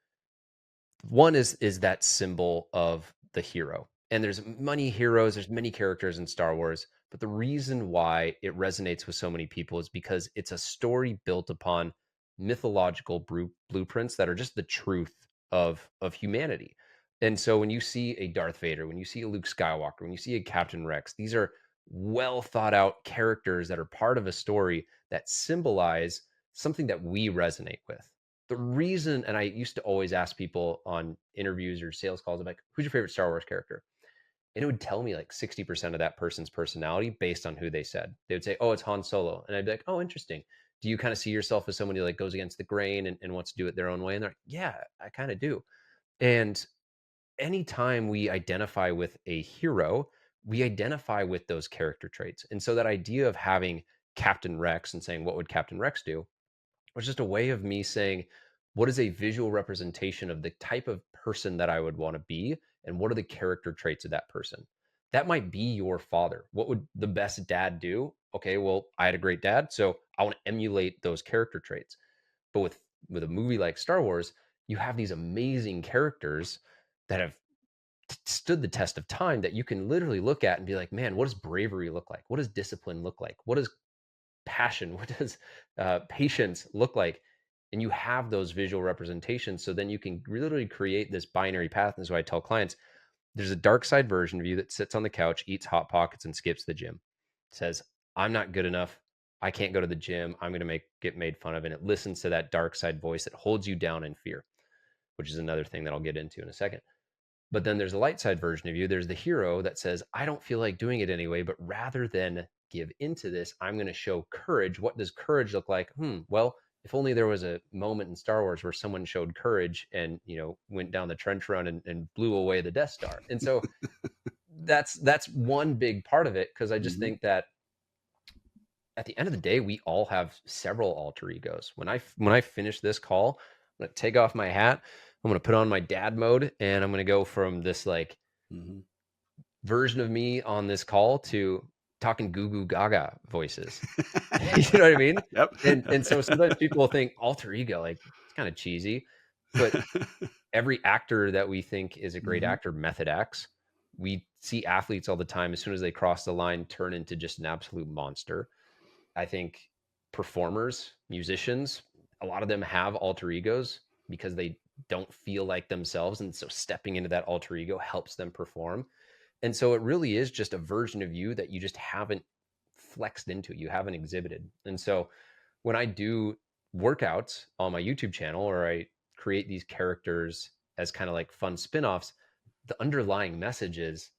One is that symbol of the hero. And there's many heroes, there's many characters in Star Wars, but the reason why it resonates with so many people is because it's a story built upon mythological blueprints that are just the truth of humanity. And so when you see a Darth Vader, when you see a Luke Skywalker, when you see a Captain Rex, these are well thought out characters that are part of a story that symbolize something that we resonate with. The reason, and I used to always ask people on interviews or sales calls, I'm like, who's your favorite Star Wars character? And it would tell me like 60% of that person's personality based on who they said. They would say, oh, it's Han Solo. And I'd be like, oh, interesting. Do you kind of see yourself as someone who like goes against the grain and wants to do it their own way? And they're like, yeah, I kind of do. And anytime we identify with a hero, we identify with those character traits. And so that idea of having Captain Rex and saying, what would Captain Rex do? Was just a way of me saying, what is a visual representation of the type of person that I would want to be? And what are the character traits of that person? That might be your father. What would the best dad do? Okay, well, I had a great dad, so I want to emulate those character traits. But with a movie like Star Wars, you have these amazing characters that have stood the test of time, that you can literally look at and be like, man, what does bravery look like? What does discipline look like? What does passion? What does patience look like? And you have those visual representations. So then you can literally create this binary path. And so I tell clients, there's a dark side version of you that sits on the couch, eats Hot Pockets, and skips the gym. Says, I'm not good enough. I can't go to the gym. I'm going to get made fun of. And it listens to that dark side voice that holds you down in fear, which is another thing that I'll get into in a second. But then there's a light side version of you. There's the hero that says, I don't feel like doing it anyway, but rather than give into this, I'm going to show courage. What does courage look like? Well, if only there was a moment in Star Wars where someone showed courage and, went down the trench run and blew away the Death Star. And so that's one big part of it, because I just Mm-hmm. think that at the end of the day, we all have several alter egos. When I finish this call, I'm gonna take off my hat. I'm gonna put on my dad mode, and I'm gonna go from this like Mm-hmm. version of me on this call to talking goo goo gaga voices. You know what I mean? Yep. And so sometimes people think alter ego, like it's kind of cheesy, but every actor that we think is a great Mm-hmm. actor method acts. We see athletes all the time, as soon as they cross the line, turn into just an absolute monster. I think performers, musicians, a lot of them have alter egos because they don't feel like themselves. And so stepping into that alter ego helps them perform. And so it really is just a version of you that you just haven't flexed into, you haven't exhibited. And so when I do workouts on my YouTube channel, or I create these characters as kind of like fun spin-offs, the underlying message is,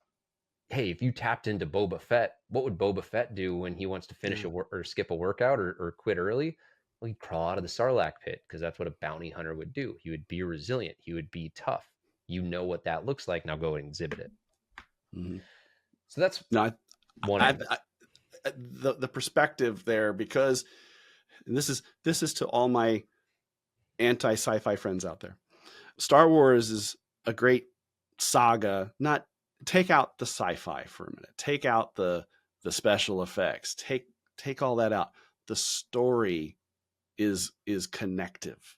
hey, if you tapped into Boba Fett, what would Boba Fett do when he wants to finish Yeah. or skip a workout, or quit early? Well, he'd crawl out of the Sarlacc pit, because that's what a bounty hunter would do. He would be resilient. He would be tough. You know what that looks like. Now go and exhibit it. Mm-hmm. So that's No, one I, angle. I, the perspective there, because and this is to all my anti sci-fi friends out there. Star Wars is a great saga. Not take out the sci-fi for a minute. Take out the special effects. Take all that out. The story is connective.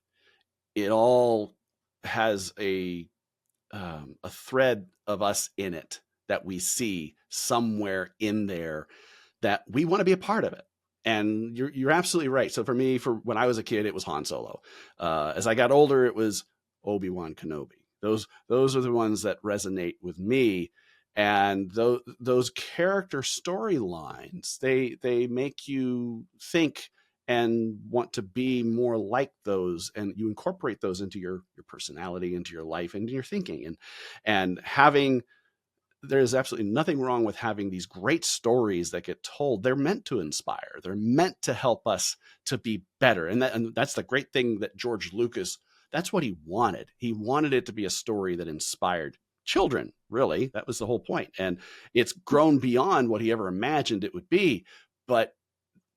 It all has a thread of us in it that we see somewhere in there that we want to be a part of it. And you're absolutely right. So for me, for when I was a kid, it was Han Solo. As I got older, it was Obi-Wan Kenobi. Those are the ones that resonate with me. And those character storylines, they make you think and want to be more like those, and you incorporate those into your personality, into your life, into your thinking, and having there's absolutely nothing wrong with having these great stories that get told. They're meant to inspire. They're meant to help us to be better. And that's the great thing that George Lucas, that's what he wanted. He wanted it to be a story that inspired children, really. That was the whole point. And it's grown beyond what he ever imagined it would be. But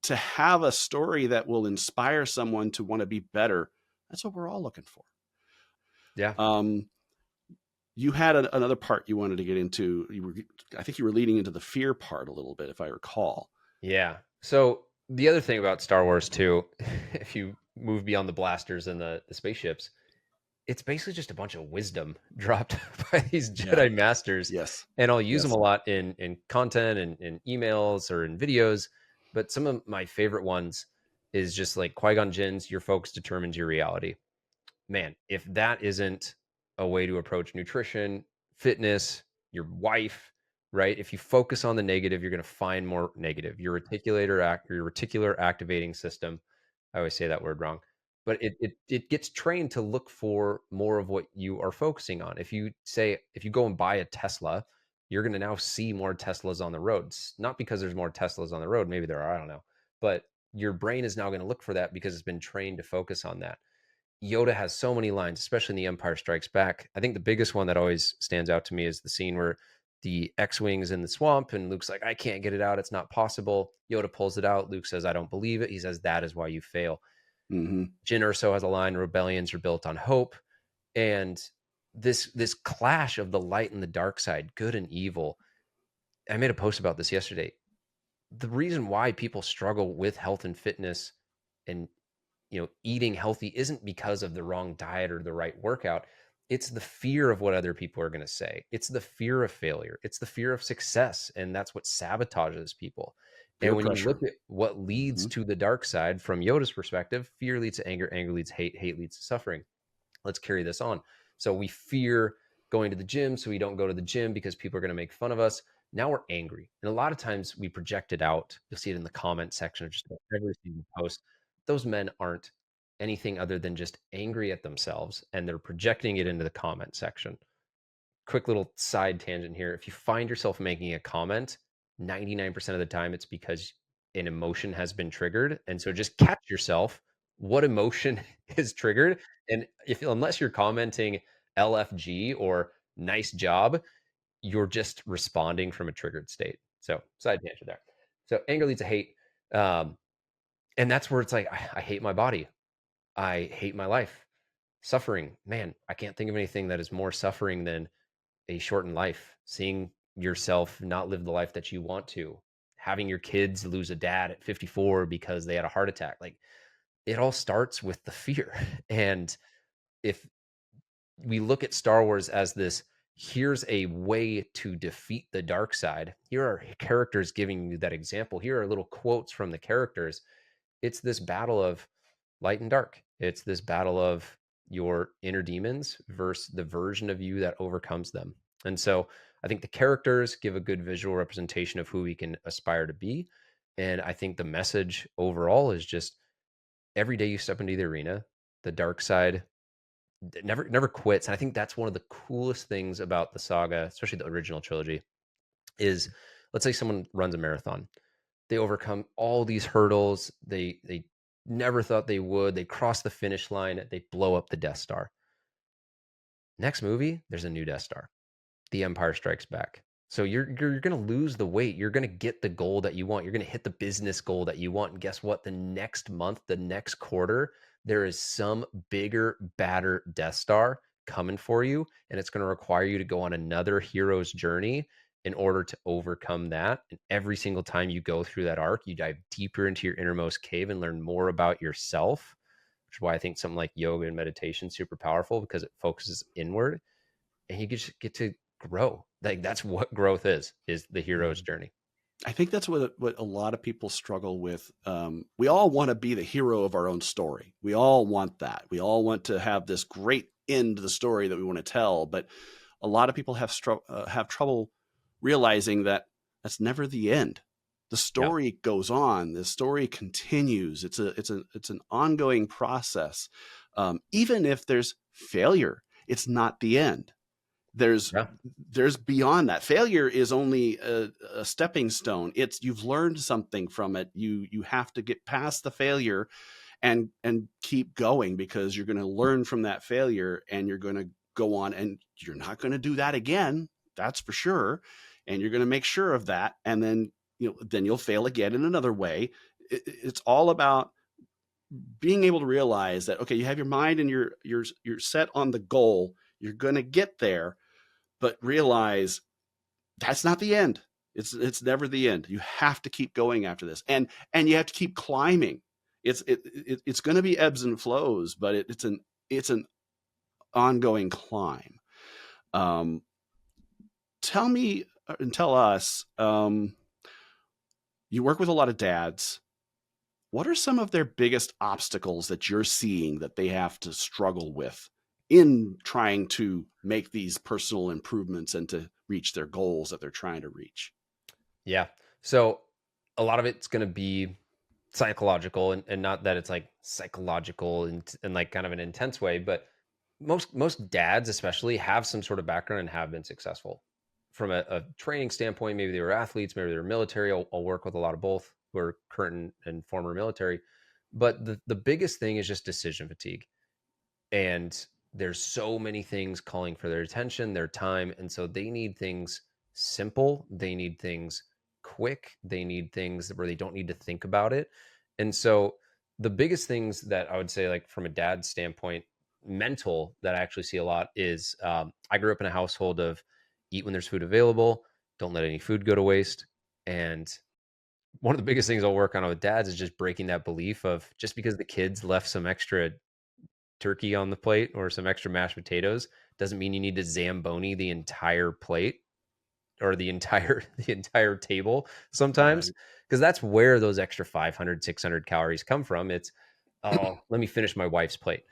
to have a story that will inspire someone to want to be better, that's what we're all looking for. Yeah. Um, you had another part you wanted to get into. I think you were leading into the fear part a little bit, if I recall. Yeah. So the other thing about Star Wars too, if you move beyond the blasters and the spaceships, it's basically just a bunch of wisdom dropped by these Yeah. Jedi masters. Yes. And I'll use them Yes. a lot in content and in emails or in videos. But some of my favorite ones is just like Qui-Gon Jinn's, your focus determines your reality. Man, if that isn't a way to approach nutrition, fitness, your wife, right? If you focus on the negative, you're going to find more negative. Your reticular activating system. I always say that word wrong, but it gets trained to look for more of what you are focusing on. If you go and buy a Tesla, you're going to now see more Teslas on the roads. Not because there's more Teslas on the road, maybe there are, I don't know, but your brain is now going to look for that because it's been trained to focus on that. Yoda has so many lines, especially in The Empire Strikes Back. I think the biggest one that always stands out to me is the scene where the X-Wing is in the swamp and Luke's like, I can't get it out. It's not possible. Yoda pulls it out. Luke says, I don't believe it. He says, that is why you fail. Mm-hmm. Jyn Erso has a line, rebellions are built on hope. And this clash of the light and the dark side, good and evil. I made a post about this yesterday. The reason why people struggle with health and fitness and eating healthy isn't because of the wrong diet or the right workout. It's the fear of what other people are going to say. It's the fear of failure. It's the fear of success. And that's what sabotages people. And Peer when you pressure. look at what leads Mm-hmm. to the dark side from Yoda's perspective, fear leads to anger, anger leads to hate, hate leads to suffering. Let's carry this on. So we fear going to the gym, so we don't go to the gym because people are going to make fun of us. Now we're angry. And a lot of times we project it out. You'll see it in the comment section of just about every single post. Those men aren't anything other than just angry at themselves, and they're projecting it into the comment section. Quick little side tangent here. If you find yourself making a comment, 99% of the time it's because an emotion has been triggered. And so just catch yourself what emotion is triggered. And if unless you're commenting LFG or nice job, you're just responding from a triggered state. So side tangent there. So anger leads to hate. Um, and that's where it's like, I hate my body. I hate my life. Suffering, man, I can't think of anything that is more suffering than a shortened life, seeing yourself not live the life that you want to, having your kids lose a dad at 54 because they had a heart attack. Like, it all starts with the fear. And if we look at Star Wars as this, here's a way to defeat the dark side. Here are characters giving you that example. Here are little quotes from the characters. It's this battle of light and dark. It's this battle of your inner demons versus the version of you that overcomes them. And so I think the characters give a good visual representation of who we can aspire to be. And I think the message overall is just every day you step into the arena, the dark side never quits. And I think that's one of the coolest things about the saga, especially the original trilogy, is let's say someone runs a marathon. They overcome all these hurdles. They never thought they would. They cross the finish line. They blow up the Death Star. Next movie, there's a new Death Star. The Empire Strikes Back. So you're going to lose the weight. You're going to get the goal that you want. You're going to hit the business goal that you want. And guess what? The next month, the next quarter, there is some bigger, badder Death Star coming for you. And it's going to require you to go on another hero's journey in order to overcome that. And every single time you go through that arc, you dive deeper into your innermost cave and learn more about yourself, which is why I think something like yoga and meditation is super powerful, because it focuses inward and you just get to grow. Like, that's what growth is the hero's journey. I think that's what a lot of people struggle with. We all want to be the hero of our own story. We all want that. We all want to have this great end to the story that we want to tell. But a lot of people have trouble realizing that that's never the end. The story goes on. The story continues. It's an ongoing process. Even if there's failure, it's not the end. There's beyond that. Failure is only a stepping stone. You've learned something from it. You have to get past the failure and keep going, because you're going to learn from that failure, and you're going to go on, and you're not going to do that again. That's for sure. And you're going to make sure of that. And then, then you'll fail again in another way. It's all about being able to realize that, okay, you have your mind and you're set on the goal. You're going to get there, but realize that's not the end. It's never the end. You have to keep going after this, and you have to keep climbing. It's going to be ebbs and flows, but it's an ongoing climb. Tell me and tell us. You work with a lot of dads. What are some of their biggest obstacles that you're seeing that they have to struggle with in trying to make these personal improvements and to reach their goals that they're trying to reach? Yeah. So a lot of it's going to be psychological, and not that it's like psychological and like kind of an intense way, but most dads especially have some sort of background and have been successful from a training standpoint. Maybe they were athletes, maybe they were military. I'll work with a lot of both who are current and former military. But the biggest thing is just decision fatigue. And there's so many things calling for their attention, their time. And so they need things simple. They need things quick. They need things where they don't need to think about it. And so the biggest things that I would say, like from a dad's standpoint, mental, that I actually see a lot is I grew up in a household of eat when there's food available, don't let any food go to waste. And one of the biggest things I'll work on with dads is just breaking that belief of, just because the kids left some extra turkey on the plate or some extra mashed potatoes doesn't mean you need to Zamboni the entire plate or the entire table sometimes, because that's where those extra 500, 600 calories come from. It's, oh, let me finish my wife's plate.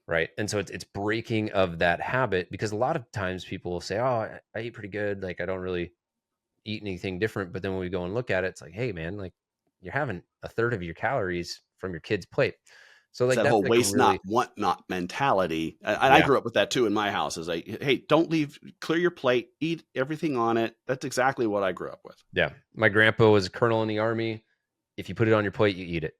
Right. And so it's breaking of that habit, because a lot of times people will say, oh, I eat pretty good. Like, I don't really eat anything different. But then when we go and look at it, it's like, hey man, like, you're having a third of your calories from your kid's plate. So It's like, that that's whole like a waste really, not, want not mentality. And I yeah. grew up with that too in my house. Is like, hey, don't leave, clear your plate, eat everything on it. That's exactly what I grew up with. Yeah. My grandpa was a colonel in the Army. If you put it on your plate, you eat it.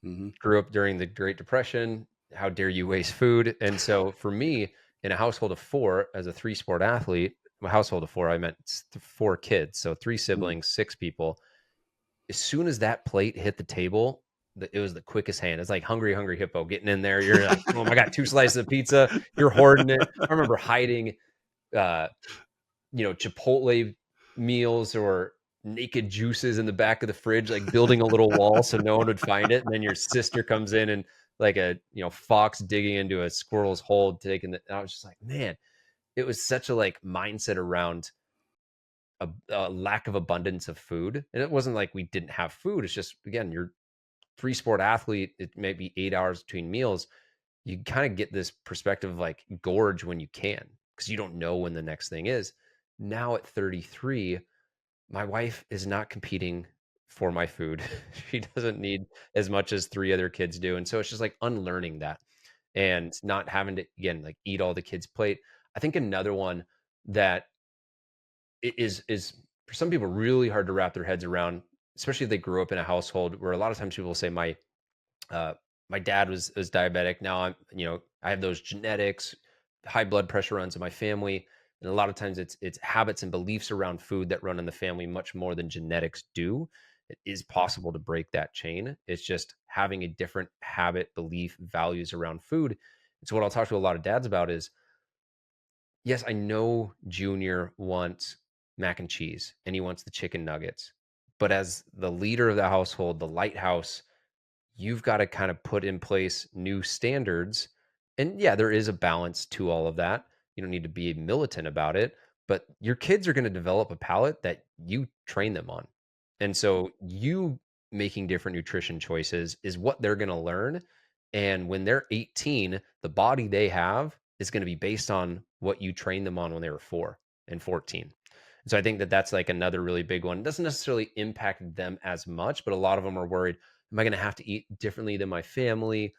Mm-hmm. Grew up during the Great Depression. How dare you waste food? And so for me, in a household of four, as a 3-sport athlete, a household of four, I meant four kids. So three Mm. siblings, six people. As soon as that plate hit the table, it was the quickest hand. It's like hungry, hungry hippo getting in there. You're like, oh, I got two slices of pizza. You're hoarding it. I remember hiding, uh, Chipotle meals or naked juices in the back of the fridge, like building a little wall so no one would find it. And then your sister comes in and like a fox digging into a squirrel's hole, taking it. And I was just like, man, it was such a like mindset around a lack of abundance of food. And it wasn't like we didn't have food. It's just, again, you're three sport athlete. It may be 8 hours between meals. You kind of get this perspective of like gorge when you can, because you don't know when the next thing is. Now at 33, my wife is not competing for my food. She doesn't need as much as three other kids do. And so it's just like unlearning that and not having to, again, like eat all the kids' plate. I think another one that is for some people really hard to wrap their heads around, especially if they grew up in a household where a lot of times people will say uh, my dad was diabetic. Now I have those genetics, high blood pressure runs in my family. And a lot of times it's habits and beliefs around food that run in the family much more than genetics do. It is possible to break that chain. It's just having a different habit, belief, values around food. And so what I'll talk to a lot of dads about is, yes, I know Junior wants mac and cheese and he wants the chicken nuggets. But as the leader of the household, the lighthouse, you've got to kind of put in place new standards. And yeah, there is a balance to all of that. You don't need to be militant about it, but your kids are going to develop a palate that you train them on. And so you making different nutrition choices is what they're going to learn. And when they're 18, the body they have is going to be based on what you trained them on when they were 4 and 14. And so I think that that's like another really big one. It doesn't necessarily impact them as much, but a lot of them are worried, am I going to have to eat differently than my family?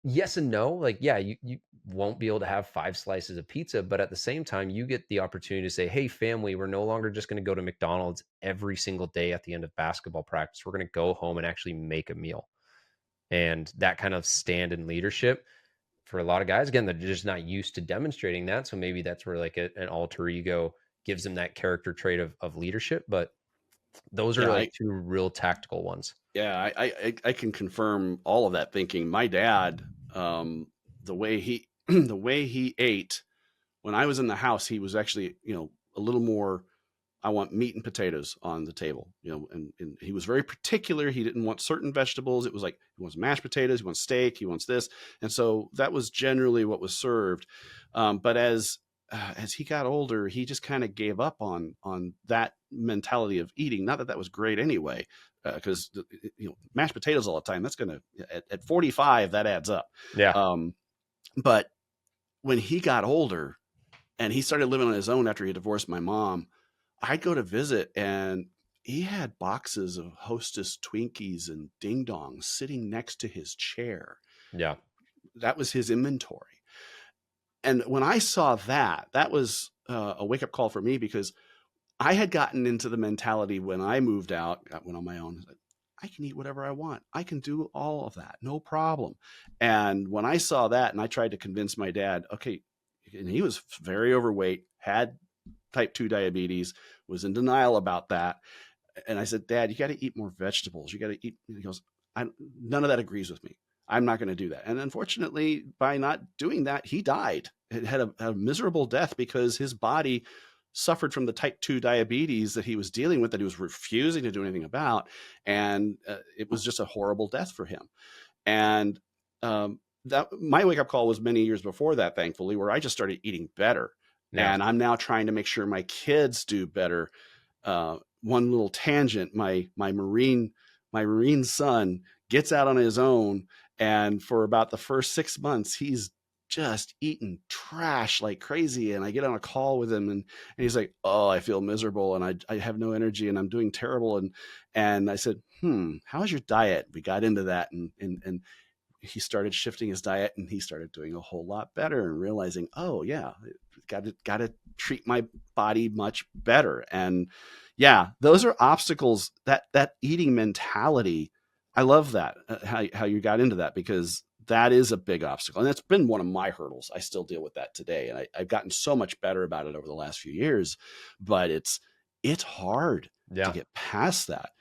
Yes and no. Like, yeah, you won't be able to have 5 slices of pizza, but at the same time, you get the opportunity to say, hey, family, we're no longer just going to go to McDonald's every single day at the end of basketball practice. We're going to go home and actually make a meal. And that kind of stand in leadership for a lot of guys, again, they're just not used to demonstrating that. So maybe that's where like an alter ego gives them that character trait of leadership. But those are Yeah, like two real tactical ones. I can confirm all of that thinking. My dad, the way he the way he ate when I was in the house, he was actually, a little more, I want meat and potatoes on the table, and he was very particular. He didn't want certain vegetables. It was like he wants mashed potatoes, he wants steak, he wants this, and so that was generally what was served. But as he got older, he just kind of gave up on that mentality of eating. Not that that was great anyway, because mashed potatoes all the time, that's gonna at 45 that adds up. Yeah. But when he got older and he started living on his own after he divorced my mom, I'd go to visit and he had boxes of Hostess Twinkies and Ding Dongs sitting next to his chair. Yeah. That was his inventory. And when I saw that, that was a wake up call for me, because I had gotten into the mentality when I moved out, went on my own. I can eat whatever I want. I can do all of that. No problem. And when I saw that and I tried to convince my dad, okay, and he was very overweight, had type 2 diabetes, was in denial about that. And I said, Dad, you got to eat more vegetables. You got to eat. He goes, none of that agrees with me. I'm not going to do that. And unfortunately, by not doing that, he died. It had a miserable death because his body suffered from the type 2 diabetes that he was dealing with, that he was refusing to do anything about. And it was just a horrible death for him. And that my wake up call was many years before that, thankfully, where I just started eating better. Yeah. And I'm now trying to make sure my kids do better. One little tangent: my marine son gets out on his own, and for about the first 6 months, he's just eating trash like crazy. And I get on a call with him, and he's like, "Oh, I feel miserable, and I have no energy, and I'm doing terrible." And I said, how's your diet? We got into that, and he started shifting his diet, and he started doing a whole lot better, and realizing, oh yeah, got to treat my body much better. And yeah, those are obstacles, that eating mentality. I love that, how you got into that, because that is a big obstacle. And that's been one of my hurdles. I still deal with that today. And I've gotten so much better about it over the last few years, but it's hard to Yeah. get past that.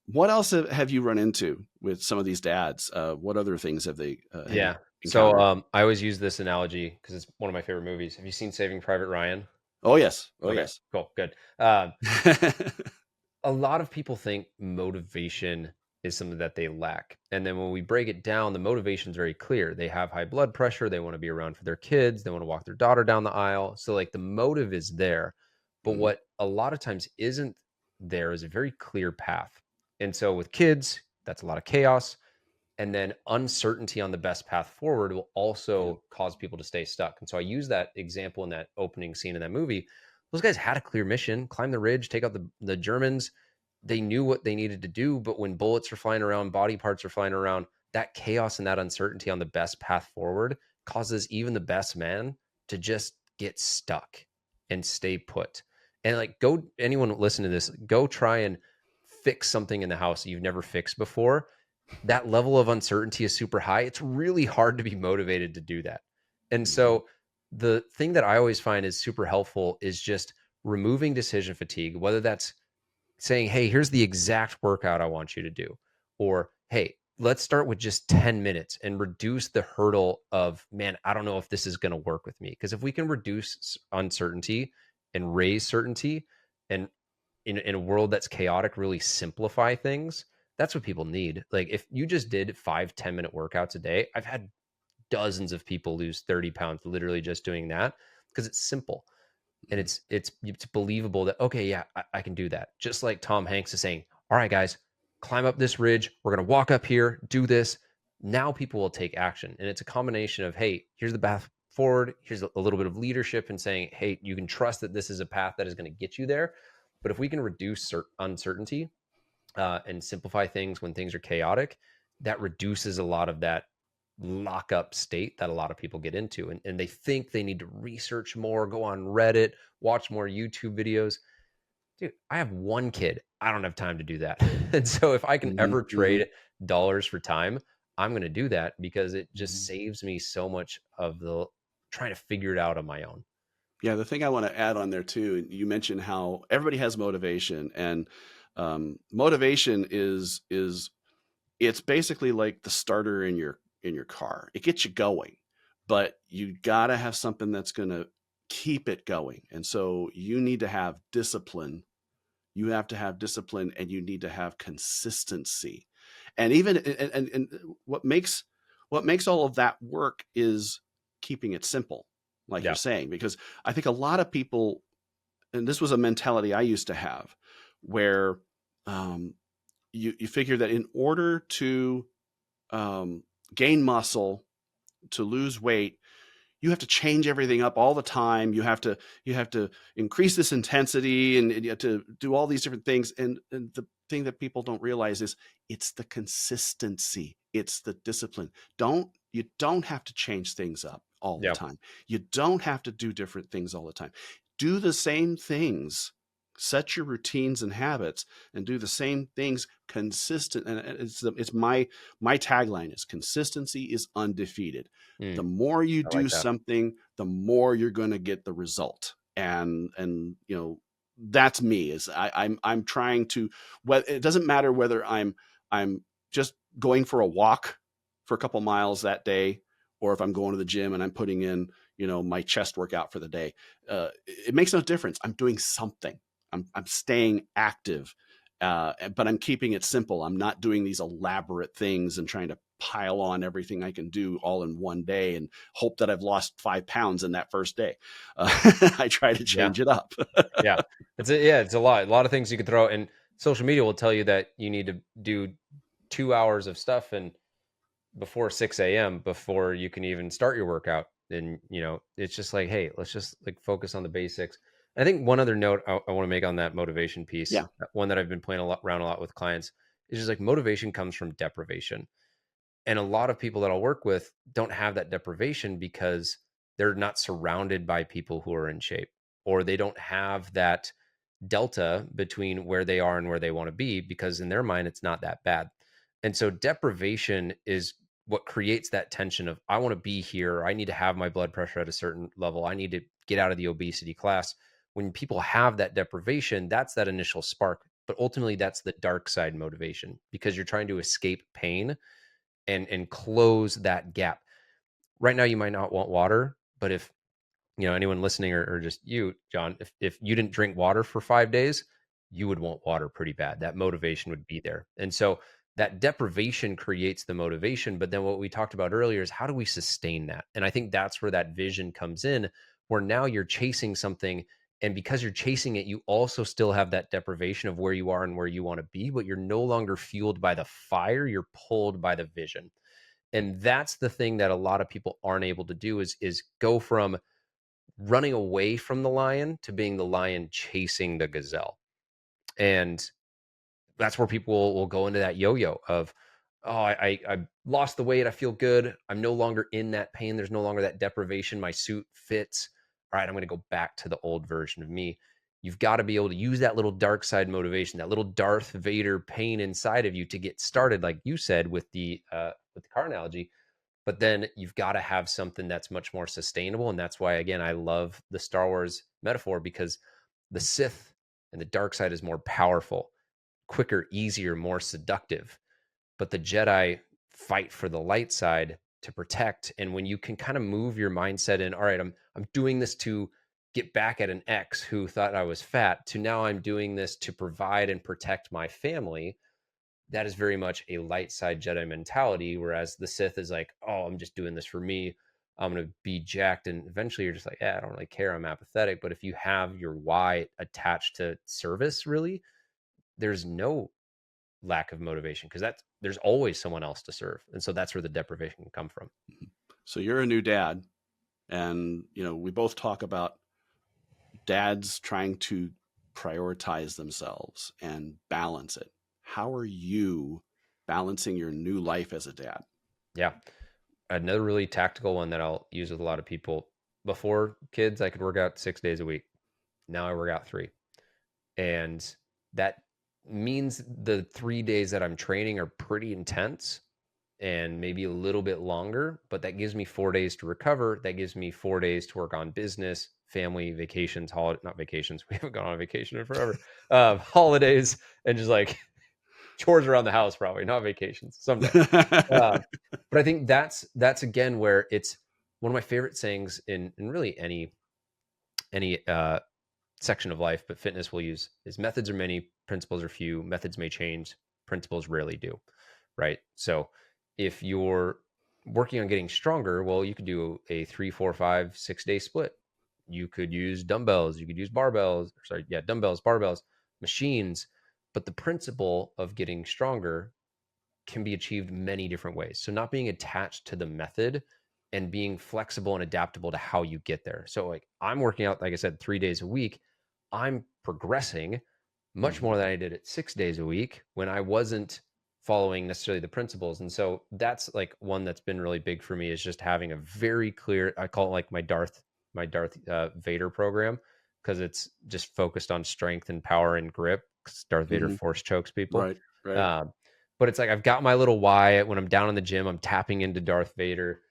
What else have you run into with some of these dads? What other things have you Yeah. So encountered? I always use this analogy because it's one of my favorite movies. Have you seen Saving Private Ryan? Oh yes. Oh Okay, yes. cool, good. A lot of people think motivation is something that they lack. And then when we break it down, the motivation is very clear. They have high blood pressure. They want to be around for their kids. They want to walk their daughter down the aisle. So, like, the motive is there. But Mhm. what a lot of times isn't there is a very clear path. And so, with kids, that's a lot of chaos. And then uncertainty on the best path forward will Yeah. also cause people to stay stuck. And so I use that example in that opening scene in that movie. Those guys had a clear mission: climb the ridge, take out the Germans. They knew what they needed to do, but when bullets are flying around, body parts are flying around, that chaos and that uncertainty on the best path forward causes even the best man to just get stuck and stay put. And like, go, anyone listen to this, go try and fix something in the house you've never fixed before. That level of uncertainty is super high. It's really hard to be motivated to do that. And Mhm. so the thing that I always find is super helpful is just removing decision fatigue, whether that's saying, hey, here's the exact workout I want you to do, or hey, let's start with just 10 minutes and reduce the hurdle of, man, I don't know if this is going to work with me. Because if we can reduce uncertainty and raise certainty, and in a world that's chaotic, really simplify things, that's what people need. Like, if you just did 5-10 minute workouts a day, I've had dozens of people lose 30 pounds literally just doing that, because it's simple and Mhm. it's believable that, okay, yeah, I can do that. Just like Tom Hanks is saying, all right, guys, climb up this ridge, we're going to walk up here, do this. Now people will take action, and it's a combination of, hey, here's the path forward, here's a little bit of leadership and saying, hey, you can trust that this is a path that is going to get you there. But if we can reduce uncertainty and simplify things when things are chaotic, that reduces a lot of that lockup state that a lot of people get into. And they think they need to research more, go on Reddit, watch more YouTube videos. Dude, I have one kid. I don't have time to do that. And so if I can Mhm. ever Mhm. trade dollars for time, I'm going to do that, because it just Mhm. saves me so much of the trying to figure it out on my own. Yeah, the thing I want to add on there too, you mentioned how everybody has motivation, and motivation is it's basically like the starter in your car. It gets you going, but you got to have something that's going to keep it going. And so you need to have discipline. You have to have discipline, and you need to have consistency. And even and what makes all of that work is keeping it simple, like you're Yeah. saying, because I think a lot of people, and this was a mentality I used to have, where um, you figure that in order to um, gain muscle, to lose weight, you have to change everything up all the time. You have to increase this intensity, and you have to do all these different things. And the thing that people don't realize is it's the consistency, it's the discipline. You don't have to change things up all the Yeah. time. You don't have to do different things all the time. Do the same things. Set your routines and habits, and do the same things consistent. And it's my tagline is consistency is undefeated. The Mm, more you I do like that. something, the more you're going to get the result. And that's me. Is I'm trying to. Well, it doesn't matter whether I'm just going for a walk for a couple miles that day, or if I'm going to the gym and I'm putting in my chest workout for the day. It makes no difference. I'm doing something. I'm staying active, but I'm keeping it simple. I'm not doing these elaborate things and trying to pile on everything I can do all in one day and hope that I've lost 5 pounds in that first day. I try to Yeah. change it up. Yeah. Yeah, it's a lot of things you could throw, and social media will tell you that you need to do 2 hours of stuff and before 6 a.m. before you can even start your workout. And it's just like, hey, let's just like focus on the basics. I think one other note I want to make on that motivation piece, Yeah. one that I've been playing around a lot with clients, is just like, motivation comes from deprivation. And a lot of people that I'll work with don't have that deprivation because they're not surrounded by people who are in shape, or they don't have that delta between where they are and where they want to be, because in their mind it's not that bad. And so deprivation is what creates that tension of, I want to be here. I need to have my blood pressure at a certain level. I need to get out of the obesity class. When people have that deprivation, that's that initial spark. But ultimately, that's the dark side motivation, because you're trying to escape pain and close that gap. Right now, you might not want water, but if anyone listening, or just you, John, if you didn't drink water for 5 days, you would want water pretty bad. That motivation would be there. And so that deprivation creates the motivation. But then what we talked about earlier is, how do we sustain that? And I think that's where that vision comes in, where now you're chasing something. And because you're chasing it, you also still have that deprivation of where you are and where you want to be, but you're no longer fueled by the fire, you're pulled by the vision. And that's the thing that a lot of people aren't able to do, is go from running away from the lion to being the lion chasing the gazelle. And that's where people will go into that yo-yo of, oh, I lost the weight, I feel good, I'm no longer in that pain, there's no longer that deprivation, my suit fits, all right, I'm going to go back to the old version of me. You've got to be able to use that little dark side motivation, that little Darth Vader pain inside of you to get started, like you said with the car analogy. But then you've got to have something that's much more sustainable. And that's why, again, I love the Star Wars metaphor, because the Sith and the dark side is more powerful, quicker, easier, more seductive. But the Jedi fight for the light side to protect. And when you can kind of move your mindset in, all right, I'm doing this to get back at an ex who thought I was fat, to now I'm doing this to provide and protect my family. That is very much a light side Jedi mentality. Whereas the Sith is like, oh, I'm just doing this for me, I'm going to be jacked. And eventually you're just like, yeah, I don't really care, I'm apathetic. But if you have your why attached to service, really, there's no lack of motivation, because there's always someone else to serve. And so that's where the deprivation can come from. So you're a new dad, and we both talk about dads trying to prioritize themselves and balance it. How are you balancing your new life as a dad? Yeah. Another really tactical one that I'll use with a lot of people: before kids, I could work out 6 days a week. Now I work out 3. And that means the 3 days that I'm training are pretty intense and maybe a little bit longer, but that gives me 4 days to recover. That gives me 4 days to work on business, family, vacations, not vacations. We haven't gone on a vacation in forever. Holidays, and just like chores around the house, probably not vacations someday. But I think that's again where it's one of my favorite sayings in really any section of life, but fitness will use, is methods are many, principles are few. Methods may change, principles rarely do. Right. So if you're working on getting stronger, well, you could do a 3, 4, 5, 6 day split. You could use dumbbells, you could use dumbbells, barbells, machines. But the principle of getting stronger can be achieved many different ways. So not being attached to the method and being flexible and adaptable to how you get there. So like, I'm working out, like I said, 3 days a week. I'm progressing much more than I did at 6 days a week when I wasn't following necessarily the principles. And so that's like one that's been really big for me, is just having a very clear, I call it like my Darth Vader program, because it's just focused on strength and power and grip, because Darth Vader force chokes people. Right. But it's like, I've got my little why. When I'm down in the gym, I'm tapping into Darth Vader,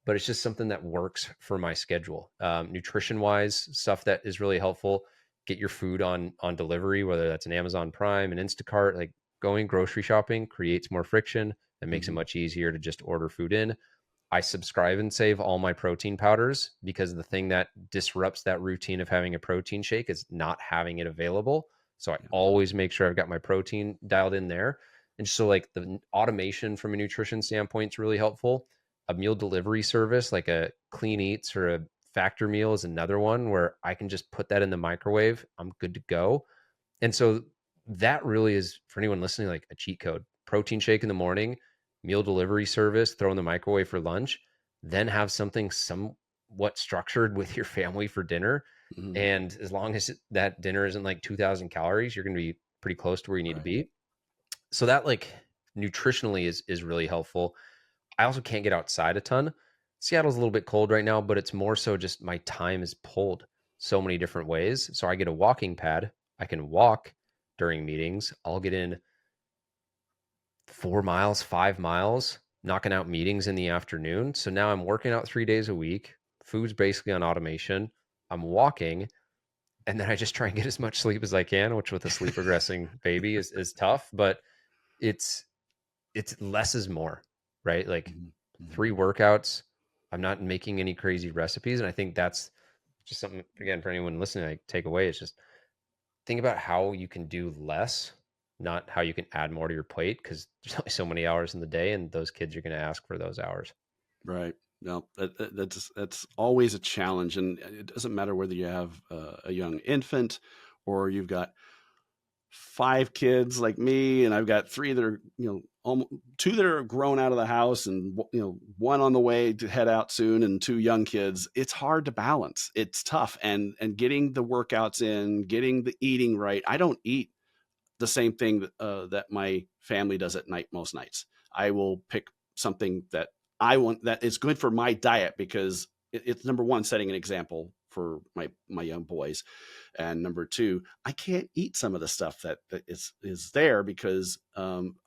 but it's just something that works for my schedule. Nutrition wise, stuff that is really helpful. Get your food on delivery, whether that's an Amazon Prime, an Instacart. Like, going grocery shopping creates more friction. It makes it much easier to just order food in. I subscribe and save all my protein powders, because the thing that disrupts that routine of having a protein shake is not having it available. So I always make sure I've got my protein dialed in there. And so like the automation from a nutrition standpoint is really helpful. A meal delivery service like a Clean Eats or a Factor Meal is another one where I can just put that in the microwave. I'm good to go. And so that really is, for anyone listening, like a cheat code. Protein shake in the morning, meal delivery service, throw in the microwave for lunch, then have something somewhat structured with your family for dinner. And as long as that dinner isn't like 2,000 calories, you're going to be pretty close to where you need to be. So that, like, nutritionally is really helpful. I also can't get outside a ton. Seattle's a little bit cold right now, but it's more so just my time is pulled so many different ways. So I get a walking pad. I can walk during meetings. I'll get in 4 miles, 5 miles. knocking out meetings in the afternoon. So now I'm working out 3 days a week. Food's basically on automation. I'm walking, and then I just try and get as much sleep as I can, which with a sleep regressing baby is tough, but it's less is more, right? Like Mhm, mhm. 3 workouts. I'm not making any crazy recipes. And I think that's just something, again, for anyone listening, I take away is just think about how you can do less, not how you can add more to your plate, because there's only so many hours in the day, and those kids are going to ask for those hours. Right. No, that's always a challenge, and it doesn't matter whether you have a young infant or you've got 5 kids like me, and I've got 3 that are, almost 2 that are grown out of the house, and 1 on the way to head out soon, and 2 young kids. It's hard to balance. It's tough, and getting the workouts in, getting the eating right. I don't eat the same thing that my family does at night most nights. I will pick something that I want that is good for my diet, because it's number one, setting an example for my young boys, and number two, I can't eat some of the stuff that is there, because I'm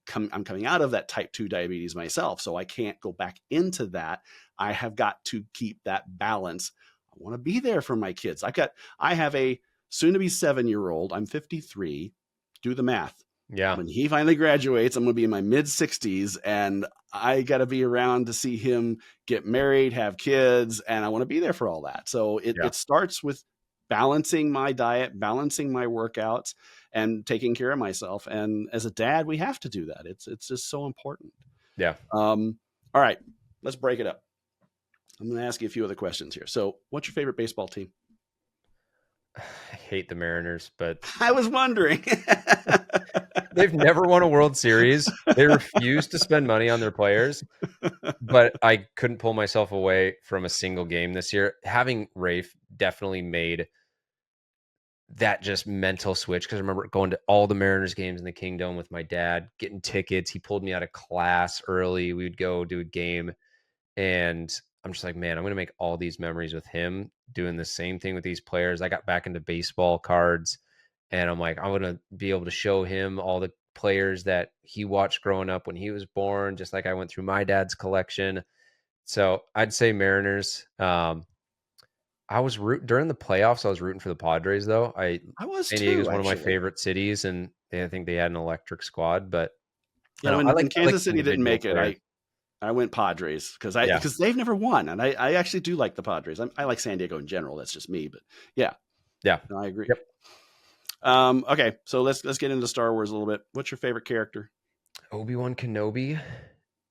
coming out of that type 2 diabetes myself, so I can't go back into that. I have got to keep that balance. I want to be there for my kids. I have a soon to be 7-year-old. I'm 53. Do the math. Yeah. When he finally graduates, I'm going to be in my mid 60s, and I got to be around to see him get married, have kids, and I want to be there for all that. So Yeah. it starts with balancing my diet, balancing my workouts, and taking care of myself. And as a dad, we have to do that. It's just so important. Yeah. All right, let's break it up. I'm going to ask you a few other questions here. So, what's your favorite baseball team? I hate the Mariners, but I was wondering. they've never won a World Series. They refuse to spend money on their players, but I couldn't pull myself away from a single game this year. Having Rafe definitely made that just mental switch, because I remember going to all the Mariners games in the Kingdom with my dad, getting tickets. He pulled me out of class early. We would go do a game, and I'm just like, man, I'm going to make all these memories with him doing the same thing with these players. I got back into baseball cards, and I'm like, I'm going to be able to show him all the players that he watched growing up when he was born, just like I went through my dad's collection. So I'd say Mariners. I was during the playoffs. I was rooting for the Padres, though. I was San Diego is too, one of my actually. favorite cities, and I think they had an electric squad. But I Yeah, don't know. when I like Kansas City didn't individual make it, players. I went Padres, because Yeah, they've never won, and I actually do like the Padres. I like San Diego in general. That's just me, but yeah, yeah, no, I agree. yep. Okay, so let's get into Star Wars a little bit. What's your favorite character? Obi-Wan Kenobi.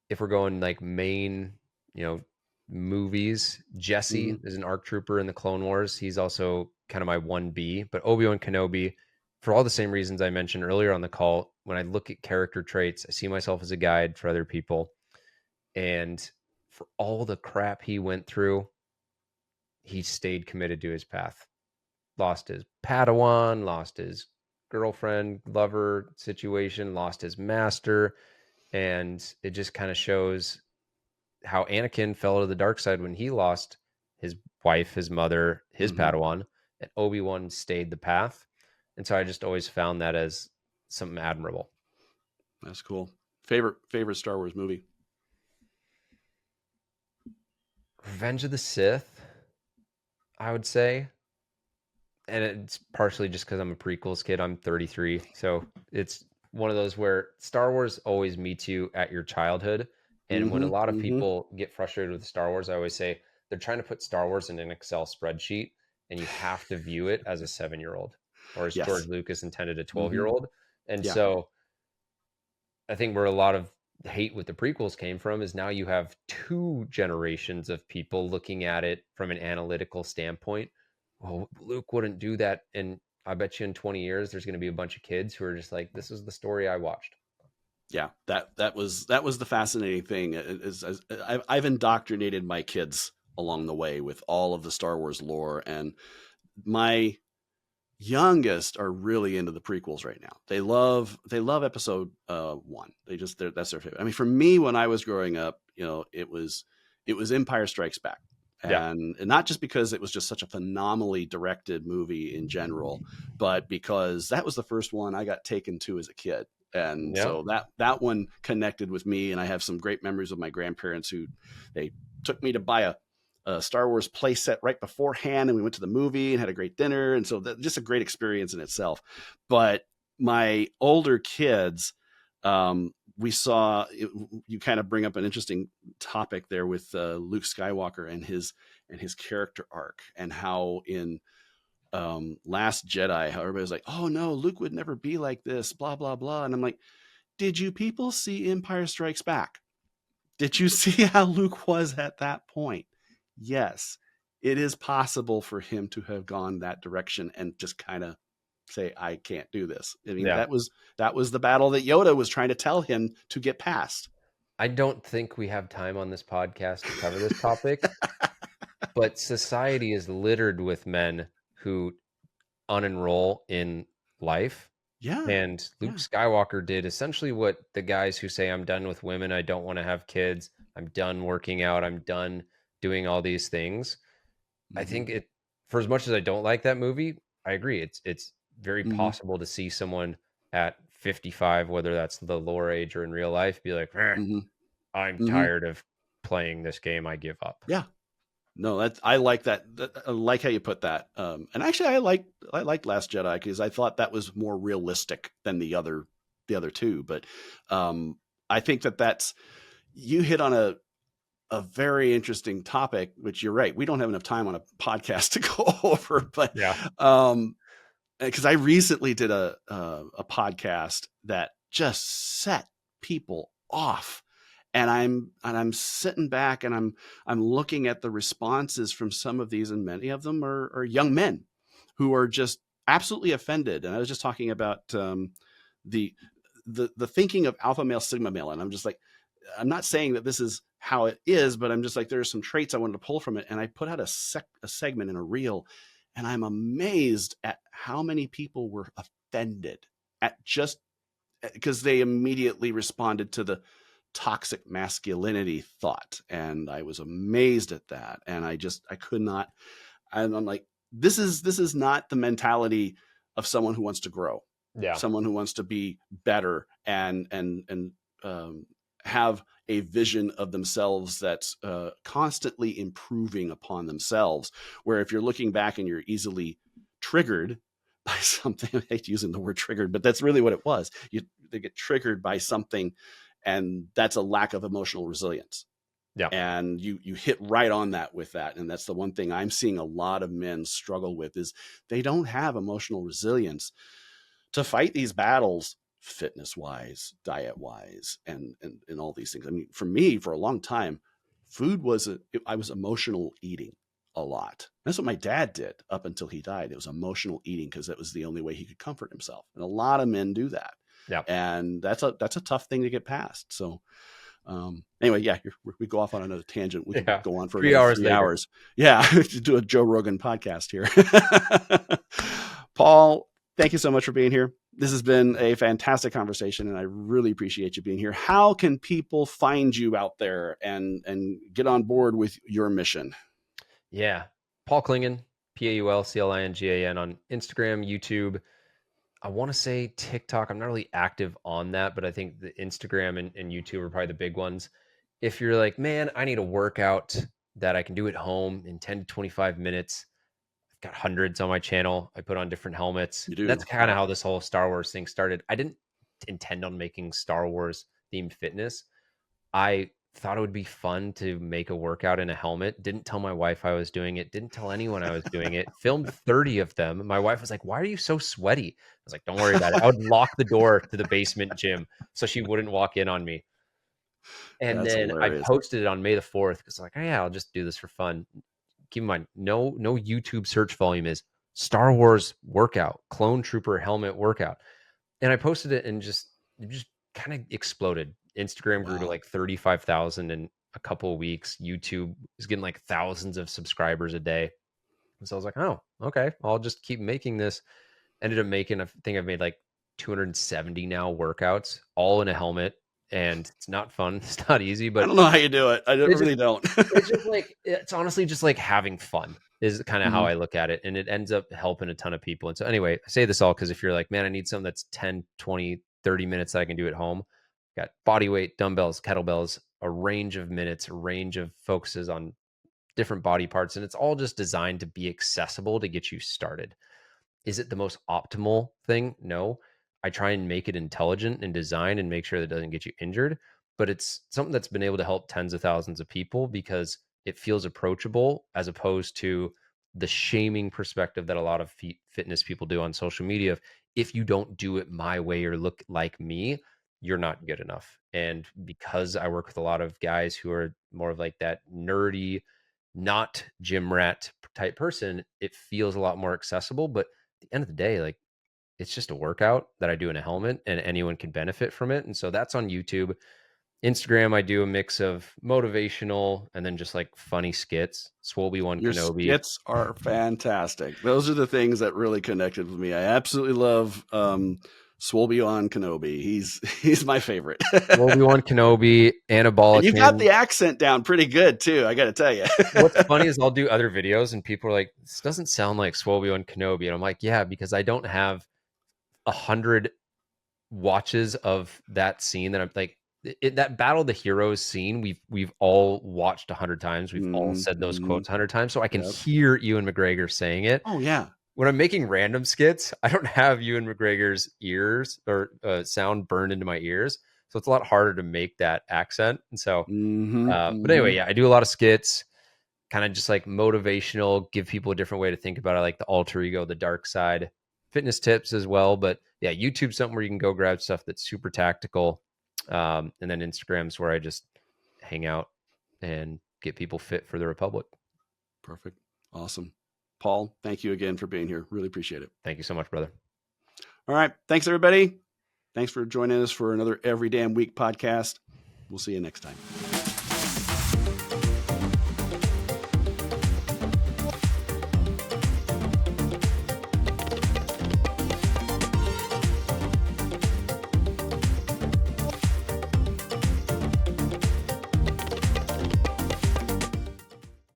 If we're going like main, you know, movies, Jesse Hmm. is an ARC trooper in the Clone Wars. He's also kind of my 1B, but Obi-Wan Kenobi, for all the same reasons I mentioned earlier on the call, when I look at character traits, I see myself as a guide for other people. And for all the crap he went through, he stayed committed to his path. Lost his Padawan, lost his girlfriend, lover situation, lost his master. And it just kind of shows how Anakin fell to the dark side when he lost his wife, his mother, his Hmm. Padawan, and Obi-Wan stayed the path. And so I just always found that as something admirable. That's cool. Favorite Star Wars movie? Revenge of the Sith, I would say. And it's partially just because I'm a prequels kid. I'm 33. So it's one of those where Star Wars always meets you at your childhood. And when a Hmm. lot of Hmm. people get frustrated with Star Wars, I always say they're trying to put Star Wars in an Excel spreadsheet, and you have to view it as a 7-year-old, or as George Yes. Lucas intended a Hmm. 12-year-old. And Yeah. so I think where a lot of hate with the prequels came from is now you have 2 generations of people looking at it from an analytical standpoint. Well, Luke wouldn't do that. And I bet you in 20 years, there's going to be a bunch of kids who are just like, this is the story I watched. Yeah, that was the fascinating thing. I've indoctrinated my kids along the way with all of the Star Wars lore, and my youngest are really into the prequels right now. They love Episode 1. That's their favorite. I mean, for me, when I was growing up, it was Empire Strikes Back, Yeah. and not just because it was just such a phenomenally directed movie in general, but because that was the first one I got taken to as a kid. And Yeah. so that one connected with me, and I have some great memories of my grandparents who they took me to buy a Star Wars playset right beforehand, and we went to the movie and had a great dinner, and so just a great experience in itself. But my older kids, we saw you kind of bring up an interesting topic there with Luke Skywalker and his character arc, and how in Last Jedi, how everybody was like, oh no, Luke would never be like this, blah blah blah. And I'm like, did you people see Empire Strikes Back? Did you see how Luke was at that point? Yes, it is possible for him to have gone that direction and just kind of say, I can't do this. I mean, Yeah. that was the battle that Yoda was trying to tell him to get past. I don't think we have time on this podcast to cover this topic, but society is littered with men who unenroll in life. Yeah. And Luke Yeah. Skywalker did essentially what the guys who say, I'm done with women, I don't want to have kids, I'm done working out, I'm done doing all these things. I Mm-hmm. think it, for as much as I don't like that movie, I agree. It's very Mm-hmm. possible to see someone at 55, whether that's the lore age or in real life, be like, Mm-hmm. I'm Mm-hmm. tired of playing this game, I give up. Yeah. No, I like that. I like how you put that. And actually, I liked Last Jedi because I thought that was more realistic than the other two. But I think that's you hit on a very interesting topic, which you're right. We don't have enough time on a podcast to go over, but Yeah. because I recently did a podcast that just set people off, and I'm sitting back and I'm looking at the responses from some of these, and many of them are young men who are just absolutely offended. And I was just talking about the the thinking of alpha male, sigma male, and I'm just like, I'm not saying that this is how it is, but I'm just like, there's some traits I wanted to pull from it. And I put out a segment in a reel, and I'm amazed at how many people were offended at just because they immediately responded to the toxic masculinity thought. And I was amazed at that. And I could not, and I'm like, this is not the mentality of someone who wants to grow, Yeah. someone who wants to be better and have a vision of themselves that's constantly improving upon themselves. Where if you're looking back and you're easily triggered by something, I hate using the word triggered, but that's really what it was. They get triggered by something, and that's a lack of emotional resilience. Yeah. And you hit right on that with that. And that's the one thing I'm seeing a lot of men struggle with is they don't have emotional resilience to fight these battles, fitness wise, diet wise, and all these things. I mean, for me, for a long time, food was I was emotional eating a lot. That's what my dad did up until he died. It was emotional eating because that was the only way he could comfort himself. And a lot of men do that. Yeah. And that's a tough thing to get past. So anyway, yeah, we go off on another tangent. We could go on for 3 another hours 3 later. hours. Yeah, to do a Joe Rogan podcast here. Paul, thank you so much for being here. This has been a fantastic conversation, and I really appreciate you being here. How can people find you out there and get on board with your mission? Yeah. Paul Clingan, PaulClingan on Instagram, YouTube. I want to say TikTok. I'm not really active on that, but I think the Instagram and YouTube are probably the big ones. If you're like, man, I need a workout that I can do at home in 10 to 25 minutes. I've got hundreds on my channel. I put on different helmets. You do. That's kind of how this whole Star Wars thing started. I didn't intend on making Star Wars themed fitness. I thought it would be fun to make a workout in a helmet. Didn't tell my wife I was doing it. Didn't tell anyone I was doing it. Filmed 30 of them. My wife was like, "Why are you so sweaty?" I was like, "Don't worry about it." I would lock the door to the basement gym so she wouldn't walk in on me. And That's then I hilarious. posted it on May the 4th because like, oh yeah, I'll just do this for fun. Keep in mind, no YouTube search volume is Star Wars workout, clone trooper helmet workout. And I posted it and it just kind of exploded. Instagram grew to Wow. like 35,000 in a couple of weeks. YouTube is getting like thousands of subscribers a day. And so I was like, oh, okay, I'll just keep making this. Ended up making, I think I've made like 270 now workouts, all in a helmet. And it's not fun. It's not easy, I but don't know how you do it. I it's really don't. just like, it's honestly just like having fun is kind of how I look at it. And it ends up helping a ton of people. And so anyway, I say this all because if you're like, man, I need something that's 10, 20, 30 minutes that I can do at home. Got body weight, dumbbells, kettlebells, a range of minutes, a range of focuses on different body parts. And it's all just designed to be accessible to get you started. Is it the most optimal thing? No. I try and make it intelligent and design and make sure that it doesn't get you injured. But it's something that's been able to help tens of thousands of people because it feels approachable as opposed to the shaming perspective that a lot of fitness people do on social media. If you don't do it my way or look like me, you're not good enough. And because I work with a lot of guys who are more of like that nerdy, not gym rat type person, it feels a lot more accessible. But at the end of the day, like it's just a workout that I do in a helmet and anyone can benefit from it. And so that's on YouTube. Instagram, I do a mix of motivational and then just like funny skits. Swole One Your Kenobi. skits are fantastic. Those are the things that really connected with me. I absolutely love Swole on Kenobi. He's my favorite. Swole One Kenobi, And you got Anabolic. the accent down pretty good too, I got to tell you. What's funny is I'll do other videos and people are like, this doesn't sound like Swole One Kenobi. And I'm like, yeah, because I don't have 100 watches of that scene that I'm like, that Battle of the Heroes scene, we've all watched 100 times. We've all said those quotes 100 times. So I can hear Ewan McGregor saying it. Oh yeah. When I'm making random skits, I don't have Ewan McGregor's ears or sound burned into my ears. So it's a lot harder to make that accent. And so, but anyway, yeah, I do a lot of skits, kind of just like motivational, give people a different way to think about it, like the alter ego, the dark side, fitness tips as well. But yeah, YouTube's something where you can go grab stuff that's super tactical. And then Instagram's where I just hang out and get people fit for the Republic. Perfect. Awesome. Paul, thank you again for being here. Really appreciate it. Thank you so much, brother. All right. Thanks, everybody. Thanks for joining us for another Every Damn Week podcast. We'll see you next time.